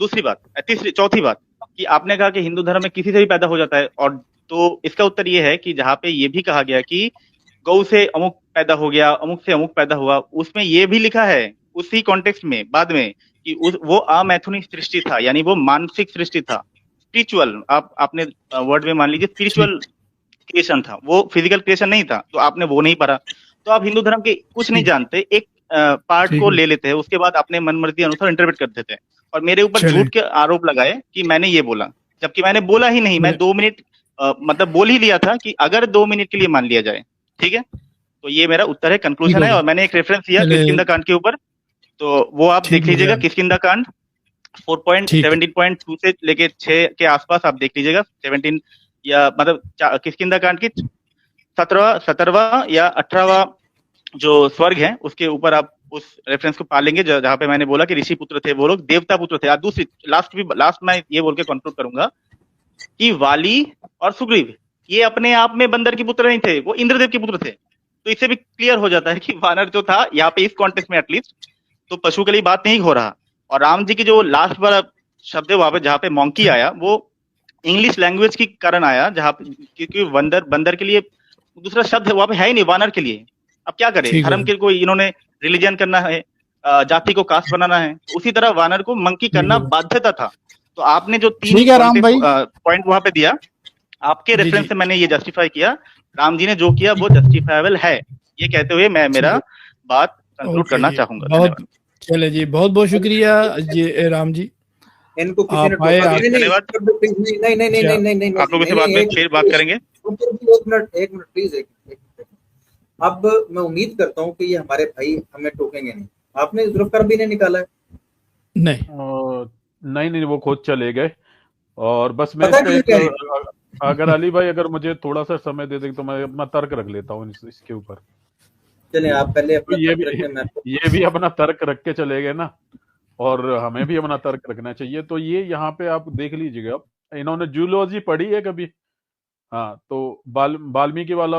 चौथी बात कि आपने कहा कि हिंदू धर्म में किसी से भी पैदा हो जाता है, और तो इसका उत्तर ये है कि जहाँ पे ये भी कहा गया कि गौ से अमुक पैदा हो गया, अमुक से अमुक पैदा हुआ, उसमें ये भी लिखा है उसी कॉन्टेक्स्ट में बाद में कि वो अमैथुनिक सृष्टि था, यानी वो मानसिक सृष्टि था, स्पिरिचुअल, आपने वर्ड में मान लीजिए स्पिरिचुअल क्रिएशन था, वो फिजिकल क्रिएशन नहीं था। तो आपने वो नहीं पढ़ा, तो आप हिंदू धर्म के कुछ नहीं जानते, एक पार्ट को ले लेते हैं, उसके बाद अपने मनमर्जी अनुसार इंटरप्रेट कर देते हैं, और मेरे ऊपर झूठ के आरोप लगाए कि मैंने ये बोला, जबकि मैंने बोला ही नहीं। मैं 2 मिनट मतलब बोल ही लिया था कि अगर 2 मिनट के लिए मान लिया जाए, ठीक है। तो ये मेरा उत्तर है, कंक्लूजन है, और मैंने एक रेफरेंस दिया किष्किंधा कांड के ऊपर, तो वो आप देख लीजिएगा, किष्किंधा कांड 4.17.2 से लेके 6 के आसपास आप देख लीजिएगा, 17 या मतलब किष्किंधा कांड की 17वां या 18वां जो स्वर्ग है उसके ऊपर आप उस रेफरेंस को पा लेंगे, जहां पे मैंने बोला कि ऋषि पुत्र थे, वो लोग देवता पुत्र थे। दूसरी लास्ट मैं ये बोल के कंक्लूड करूंगा कि वाली और सुग्रीव ये अपने आप में बंदर के पुत्र नहीं थे, वो इंद्रदेव के पुत्र थे। तो इससे भी क्लियर हो जाता है कि वानर जो था यहाँ पे इस कॉन्टेक्स्ट में एटलीस्ट तो पशु के लिए बात नहीं हो रहा। और राम जी की जो लास्ट वाला शब्द है वहां पे जहाँ पे मॉन्की आया, वो इंग्लिश लैंग्वेज के कारण आया, जहाँ पे क्योंकि बंदर के लिए दूसरा शब्द है वहां पे है ही नहीं वानर के लिए। अब क्या करें, धर्म के कोई इन्होंने रिलीजन करना है, जाति को कास्ट बनाना है, उसी तरह वानर को मंकी करना बाध्यता था। तो आपने जो 3 पॉइंट वहां पे दिया, आपके रेफरेंस से मैंने ये जस्टिफाई किया, राम जी ने जो किया वो जस्टिफाइबल है, ये कहते हुए मैं मेरा बात कंक्लूड करना चाहूंगा। चले जी, बहुत बहुत शुक्रिया जी राम जी, इनको किसी ने आप आए। टोका आप नहीं, नहीं, धन्यवाद। नहीं, नहीं, नहीं, अच्छा, नहीं, नहीं, नहीं, आप लोगों से नहीं, बाद नहीं, में एक फिर मिनट बात प्लीज, करेंगे। एक मिनट प्लीज, एक मिनट। अब मैं उम्मीद करता हूँ कि ये हमारे भाई हमें टोकेंगे नहीं। आपने जुल्फकार भी नहीं निकाला है, नहीं नहीं नहीं, वो खुद चले गए। और बस मैं पता इसका क्यों एक, क्या है? अगर अली भाई अगर मुझे थोड़ा सा समय दे देंगे तो मैं अपना तर्क रख लेता हूँ इसके ऊपर। चले आप पहले तो अपना तर्क रखें, मैं ये भी अपना तर्क रख के चले गए ना, और हमें भी अपना तर्क रखना चाहिए। तो ये यहाँ पे आप देख लीजिएगा, इन्होंने जूलॉजी पढ़ी है कभी? हाँ, तो वाल्मीकि वाला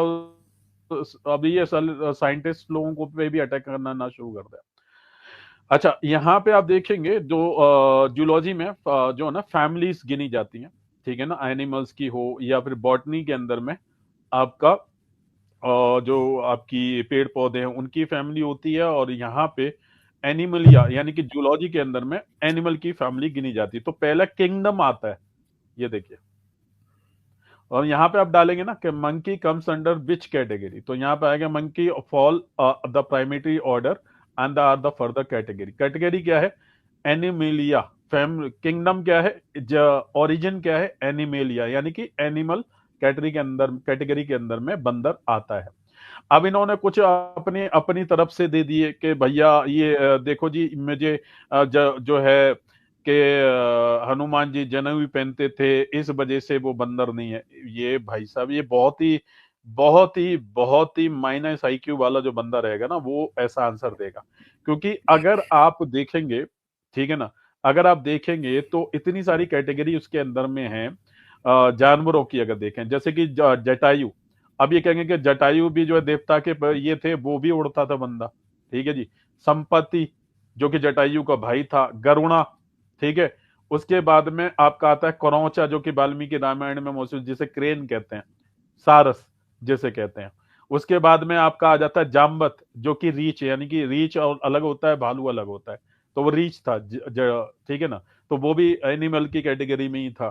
अभी ये साइंटिस्ट लोगों को पे भी अटैक करना ना शुरू कर दिया। अच्छा, यहाँ पे आप देखेंगे जो जूलॉजी में जो है ना फैमिलीज गिनी जाती हैं, ठीक है ना, एनिमल्स की हो या फिर बॉटनी के अंदर में आपका जो आपकी पेड़ पौधे हैं उनकी फैमिली होती है, और यहाँ पे एनिमलिया यानी कि जूलॉजी के अंदर में एनिमल की फैमिली गिनी जाती है। तो पहला किंगडम आता है, ये देखिए, और यहाँ पे आप डालेंगे ना कि monkey comes under which category, तो यहाँ पे आएगा monkey fall the primary order and the are the further category. Category क्या है? एनिमेलिया। किंगडम क्या है? ओरिजिन क्या है? एनिमेलिया, यानी कि एनिमल कैटेगरी के अंदर में बंदर आता है। अब इन्होंने कुछ अपनी अपनी तरफ से दे दिए कि भैया ये देखो जी, मुझे जो है कि हनुमान जी जनेऊ पहनते थे, इस वजह से वो बंदर नहीं है। ये भाई साहब, ये बहुत ही माइनस आईक्यू वाला जो बंदा रहेगा ना, वो ऐसा आंसर देगा। क्योंकि अगर आप देखेंगे, ठीक है ना, अगर आप देखेंगे तो इतनी सारी कैटेगरी उसके अंदर में है। जानवरों की अगर देखें, जैसे कि जटायु, अब ये कहेंगे कि जटायु भी जो है देवता के ये थे, वो भी उड़ता था बंदा, ठीक है जी। संपत्ति जो कि जटायु का भाई था, गरुणा, ठीक है। उसके बाद में आपका आता है करौचा, जो कि वाल्मीकि रामायण में मौजूद, जिसे क्रेन कहते हैं, सारस जिसे कहते हैं। उसके बाद में आपका आ जाता है जाम्बत, जो कि रीच, यानी कि रीच और अलग होता है, भालू अलग होता है, तो वो रीच था, ठीक है ना, तो वो भी एनिमल की कैटेगरी में ही था,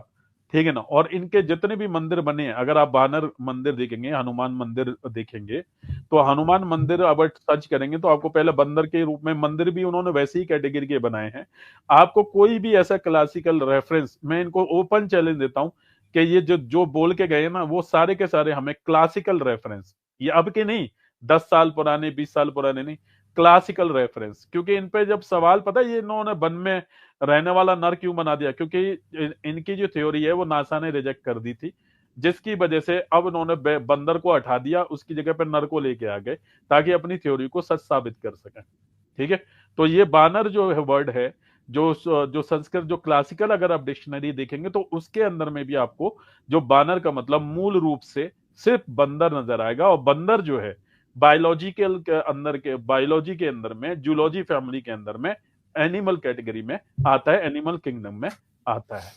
ठीक है ना। और इनके जितने भी मंदिर बने हैं, अगर आप वानर मंदिर देखेंगे, हनुमान मंदिर देखेंगे, तो हनुमान मंदिर अब सर्च करेंगे तो आपको पहले बंदर के रूप में मंदिर भी उन्होंने वैसे ही कैटेगरी के बनाए हैं। आपको कोई भी ऐसा क्लासिकल रेफरेंस, मैं इनको ओपन चैलेंज देता हूं कि ये जो जो बोल के गए ना, वो सारे के सारे हमें क्लासिकल रेफरेंस, ये अब के नहीं, 10 साल पुराने, 20 साल पुराने नहीं, क्लासिकल रेफरेंस। क्योंकि इन पे जब सवाल, पता है ये इन्होंने वन में रहने वाला नर क्यों बना दिया? क्योंकि इनकी जो थ्योरी है वो नासा ने रिजेक्ट कर दी थी, जिसकी वजह से अब उन्होंने बंदर को हटा दिया, उसकी जगह पर नर को लेके आ गए, ताकि अपनी थ्योरी को सच साबित कर सकें, ठीक है। तो ये बानर जो है वर्ड है, जो संस्कृत जो क्लासिकल अगर आप डिक्शनरी देखेंगे तो उसके अंदर में भी आपको जो बानर का मतलब मूल रूप से सिर्फ बंदर नजर आएगा। और बंदर जो है बायोलॉजी के अंदर में जूलॉजी फैमिली के अंदर में एनिमल कैटेगरी में आता है, एनिमल किंगडम में आता है।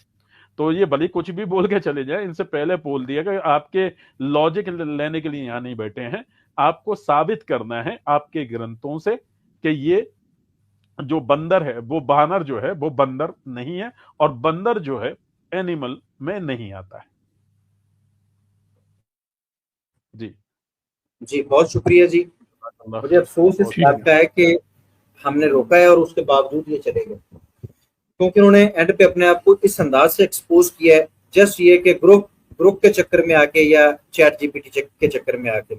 तो ये भले कुछ भी बोल के चले जाए, इनसे पहले बोल दिया कि आपके लॉजिक लेने के लिए यहां नहीं बैठे हैं, आपको साबित करना है आपके ग्रंथों से कि ये जो बंदर है, वो बानर जो है वो बंदर नहीं है, और बंदर जो है एनिमल में नहीं आता है। जी जी बहुत शुक्रिया जी। मुझे अफसोस इस बात का है कि हमने रोका है और उसके बावजूद ये चले गए, क्योंकि उन्होंने एंड पे अपने आप को इस अंदाज से एक्सपोज किया है, जस्ट ये कि ग्रुप के चक्कर में आके या चैट जीपीटी के चक्कर में आके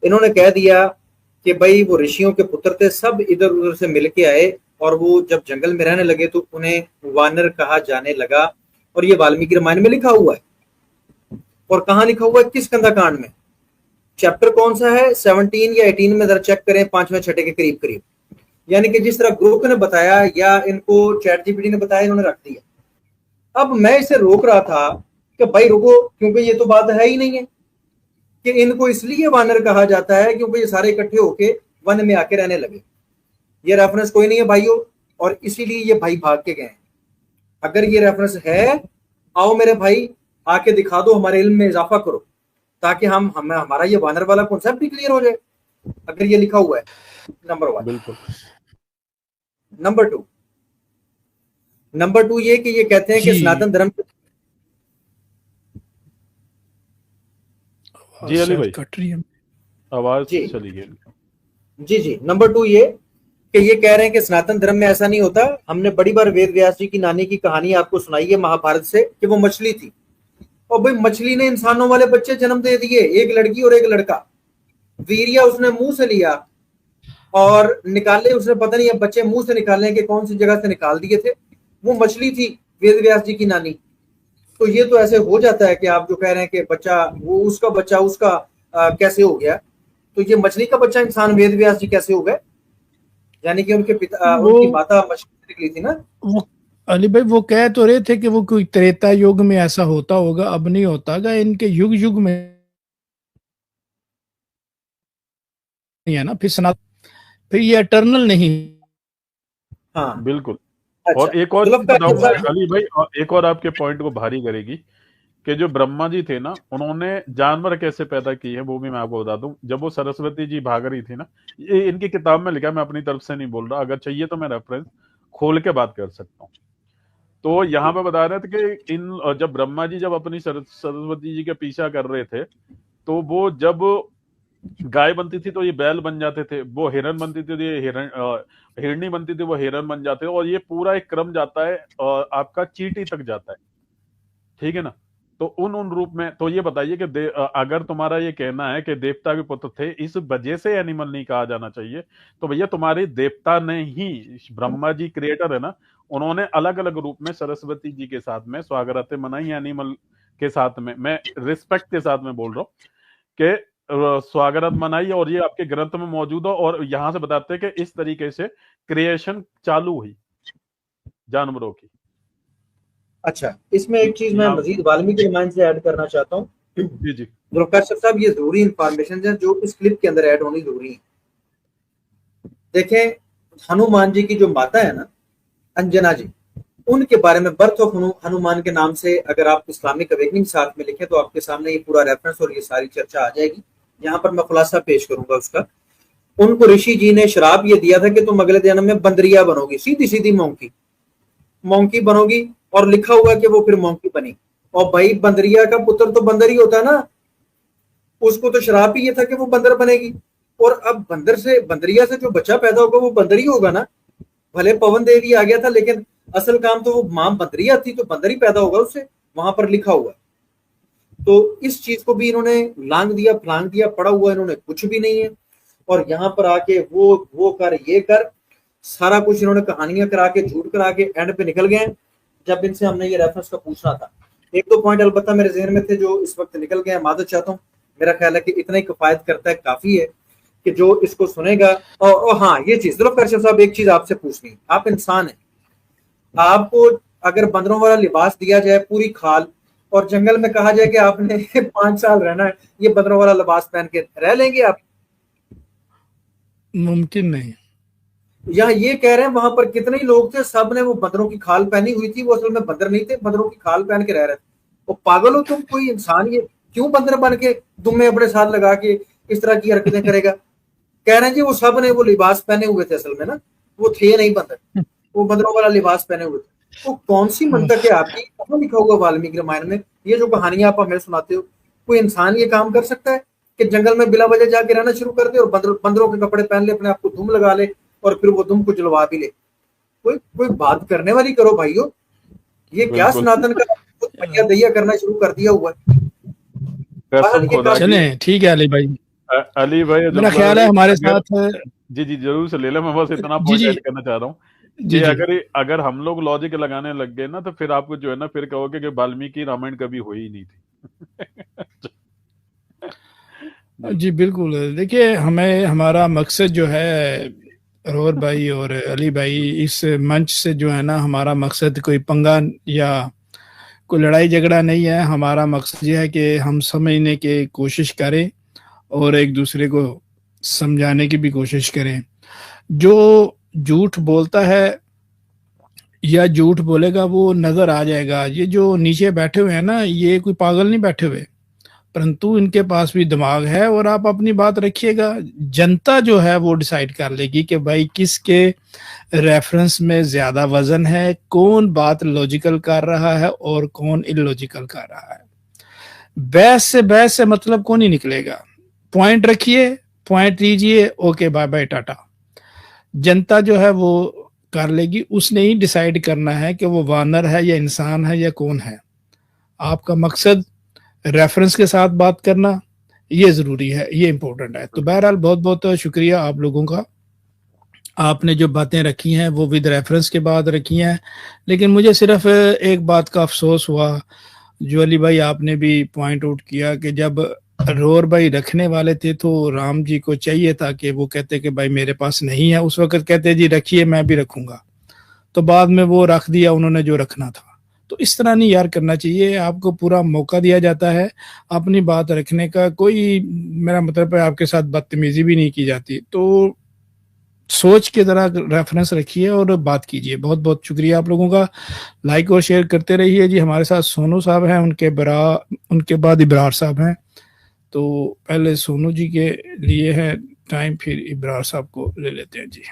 इन्होंने कह दिया कि भाई वो ऋषियों के पुत्र थे, सब इधर उधर से मिल के आए, और वो जब जंगल में रहने लगे तो उन्हें वानर कहा जाने लगा। और ये वाल्मीकि रामायण में लिखा हुआ है, और कहाँ लिखा हुआ है? किस कांड में? चैप्टर कौन सा है? 17 या 18 में जरा चेक करें, 5वें छठे के करीब करीब। यानी कि जिस तरह ग्रुप ने बताया या इनको चैट जीपीटी ने बताया, इन्होंने रख दिया। अब मैं इसे रोक रहा था कि भाई रुको, क्योंकि ये तो बात है ही नहीं है कि इनको इसलिए वानर कहा जाता है क्योंकि ये सारे इकट्ठे होके वन में आके रहने लगे। ये रेफरेंस कोई नहीं है भाइयों, और इसीलिए ये भाई भाग के गए। अगर ये रेफरेंस है, आओ मेरे भाई आके दिखा दो, हमारे इल्म में इजाफा करो, ताकि हमारा ये वानर वाला कॉन्सेप्ट भी क्लियर हो जाए, अगर ये लिखा हुआ है। नंबर 1। बिल्कुल। नंबर 2 ये कि ये कहते हैं कि सनातन धर्म जी अली भाई, कट रही है। आवाज जी चली गई। जी। नंबर 2 ये कि ये कह रहे हैं कि सनातन धर्म में ऐसा नहीं होता। हमने बड़ी बार वेद व्यास जी की नानी की कहानी आपको सुनाई है महाभारत से कि वो मछली थी, और भाई मछली ने इंसानों वाले बच्चे जन्म दे दिए, एक लड़की और एक लड़का। वीर्या उसने मुंह से लिया और निकाले उसने, पता नहीं अब बच्चे मुंह से निकालने के कौन सी जगह से निकाल दिए थे। वो मछली थी वेद व्यास जी की नानी। तो ये तो ऐसे हो जाता है कि आप जो कह रहे हैं कि बच्चा वो उसका बच्चा उसका कैसे हो गया, तो ये मछली का बच्चा इंसान वेद व्यास जी कैसे हो गए? यानी कि उनके पिता उनकी वो माता मछली से निकली थी ना। वो अली भाई वो कह तो रहे थे कि वो कोई त्रेता युग में ऐसा होता होगा, अब नहीं होता गा, इनके युग युग में नहीं है ना, फिर सनातन, फिर ये एटर्नल नहीं। हाँ बिल्कुल। अच्छा, और एक और चीज जुल्फ़िकार बताऊं मैं साहब। अली भाई, और एक और आपके पॉइंट को भारी करेगी कि जो ब्रह्मा जी थे ना, उन्होंने जानवर कैसे पैदा किए हैं वो भी मैं आपको बता दूं। जब वो सरस्वती जी भाग रही थी ना, ये इनकी किताब में लिखा है, मैं अपनी तरफ से नहीं बोल रहा, अगर चाहिए तो मैं रेफरेंस खोल के बात कर सकता हूँ। तो यहाँ पे बता रहे थे कि जब ब्रह्मा जी जब अपनी सरस्वती जी के पीछा कर रहे थे, तो वो जब गाय बनती थी तो ये बैल बन जाते थे, वो हिरन बनती थी तो ये हिरनी बनती थी वो हिरन बन जाते थे, और ये पूरा एक क्रम जाता है आपका चींटी तक जाता है, ठीक है ना। तो उन उन रूप में, तो ये बताइए कि अगर तुम्हारा ये कहना है कि देवता के पुत्र थे इस वजह से एनिमल नहीं कहा जाना चाहिए, तो भैया तुम्हारे देवता ने ही, ब्रह्मा जी क्रिएटर है ना, उन्होंने अलग अलग रूप में सरस्वती जी के साथ में स्वागरातें मनाई एनिमल के साथ में, मैं रिस्पेक्ट के साथ में बोल रहा हूँ कि स्वागत मनाई, और ये आपके ग्रंथ में मौजूद हो, और यहां से बताते हैं कि इस तरीके से क्रिएशन चालू हुई जानवरों की। अच्छा, इसमें एक चीज मैं मजीद वाल्मीकि रामायण से ऐड करना चाहता हूँ। जी जी जुल्फ़िकार साहब, ये जरूरी इंफॉर्मेशन है जो इस क्लिप के अंदर ऐड होनी जरूरी है। देखें, हनुमान जी की जो माता है ना, अंजना जी, उनके बारे में बर्थ ऑफ हनुमान के नाम से अगर आप इस्लामिक अवेकनिंग साथ में लिखें तो आपके सामने ये पूरा रेफरेंस और ये सारी चर्चा आ जाएगी। यहाँ पर मैं खुलासा पेश करूंगा उसका। उनको ऋषि जी ने श्राप ये दिया था कि तुम अगले जन्म में बंदरिया बनोगी, सीधी सीधी मोंकी बनोगी, और लिखा हुआ कि वो फिर मोंकी बनी। और भाई बंदरिया का पुत्र तो बंदर ही होता है ना, उसको तो श्राप ही ये था कि वो बंदर बनेगी। और अब बंदरिया से जो बच्चा पैदा होगा वो बंदर ही होगा ना। भले पवन देवी आ गया था, लेकिन असल काम तो वो मां बंदरिया थी, तो बंदर ही पैदा होगा उससे, वहां पर लिखा हुआ। तो इस चीज को भी इन्होंने लांग दिया, फलांग दिया, पड़ा हुआ इन्होंने कुछ भी नहीं है। और यहाँ पर आके वो कर, ये कर, सारा कुछ इन्होंने कहानियां करा के, झूठ करा के एंड पे निकल गए। जब इनसे हमने ये रेफरेंस का पूछना था, एक दो पॉइंट अलबत्ता मेरे जहन में थे जो इस वक्त निकल गए, मादत चाहता हूँ। मेरा ख्याल है कि इतना ही किफायत करता है, काफी है कि जो इसको सुनेगा। और हाँ, ये चीज जुल्फ़िकार साहब, एक चीज आपसे पूछनी, आप इंसान हैं, आपको अगर बंदरों वाला लिबास दिया जाए, पूरी खाल, और जंगल में कहा जाए कि आपने 5 साल रहना है, ये बंदरों वाला लिबास पहन के रह लेंगे आप? मुमकिन नहीं। यहाँ ये कह रहे हैं वहां पर कितने ही लोग थे, सब ने वो बंदरों की खाल पहनी हुई थी, वो असल में बंदर नहीं थे, बंदरों की खाल पहन के रह रहे थे। वो पागल हो तुम, कोई इंसान ये क्यों बंदर बन के दुम्मे अपने साथ लगा के इस तरह की हरकतें करेगा? कह रहे हैं जी वो सब ने वो लिबास पहने हुए थे, असल में ना वो थे नहीं बंदर, वो बंदरों वाला लिबास पहने हुए थे। तो कौन सी मंतक है आपकी? कहाँ लिखा हुआ वाल्मीकि रामायण में? ये जो कहानियां आप हमें सुनाते हो, कोई इंसान ये काम कर सकता है कि जंगल में बिला वजह जाके रहना शुरू कर दे और बंदरों के कपड़े पहन ले, अपने आप को धूम लगा ले, और फिर वो धूम को जलवा भी ले? कोई कोई बात करने वाली करो भाइयों। ये क्या बिल्कुल। सनातन का भैया दैया करना शुरू कर दिया हुआ है। कसम खुदा की। चले ठीक है अली भाई, अली भाई मेरा ख्याल है हमारे अगर साथ। जी जी जरूर से ले लो, मैं बस इतना जी पॉइंट जी ऐड करना चाह रहा हूँ जी कि जी अगर हम लोग लॉजिक लगाने लग गए ना, तो फिर आपको जो है ना, फिर कहोगे कि वाल्मीकि रामायण कभी हुई ही नहीं थी। जी बिल्कुल। देखिए, हमें हमारा मकसद जो है अरोर भाई और अली भाई, इस मंच से जो है ना, हमारा मकसद कोई पंगा या कोई लड़ाई झगड़ा नहीं है। हमारा मकसद ये है कि हम समझने की कोशिश करें और एक दूसरे को समझाने की भी कोशिश करें। जो झूठ बोलता है या झूठ बोलेगा वो नजर आ जाएगा। ये जो नीचे बैठे हुए हैं ना, ये कोई पागल नहीं बैठे हुए, परंतु इनके पास भी दिमाग है। और आप अपनी बात रखिएगा, जनता जो है वो डिसाइड कर लेगी कि भाई किसके रेफरेंस में ज्यादा वजन है, कौन बात लॉजिकल कर रहा है और कौन इलॉजिकल कर रहा है। बहस से मतलब कौन ही निकलेगा। पॉइंट रखिए, पॉइंट लीजिए, ओके बाय बाय टाटा। जनता जो है वो कर लेगी, उसने ही डिसाइड करना है कि वो वानर है या इंसान है या कौन है। आपका मकसद रेफरेंस के साथ बात करना ये ज़रूरी है, ये इम्पोर्टेंट है। तो बहरहाल बहुत बहुत शुक्रिया आप लोगों का, आपने जो बातें रखी हैं वो विद रेफरेंस के बाद रखी हैं। लेकिन मुझे सिर्फ एक बात का अफसोस हुआ, जो अली भाई आपने भी पॉइंट आउट किया कि जब रोर भाई रखने वाले थे तो राम जी को चाहिए था कि वो कहते कि भाई मेरे पास नहीं है, उस वक्त कहते जी रखिए मैं भी रखूंगा, तो बाद में वो रख दिया उन्होंने जो रखना था। तो इस तरह नहीं यार करना चाहिए, आपको पूरा मौका दिया जाता है अपनी बात रखने का, कोई मेरा मतलब है आपके साथ बदतमीजी भी नहीं की जाती। तो सोच के ज़रा रेफरेंस रखिए और बात कीजिए। बहुत बहुत शुक्रिया आप लोगों का, लाइक और शेयर करते रहिए जी। हमारे साथ सोनू साहब हैं, उनके बाद इब्रार साहब हैं। तो पहले सोनू जी के लिए है टाइम, फिर इब्रार साहब को ले लेते हैं जी।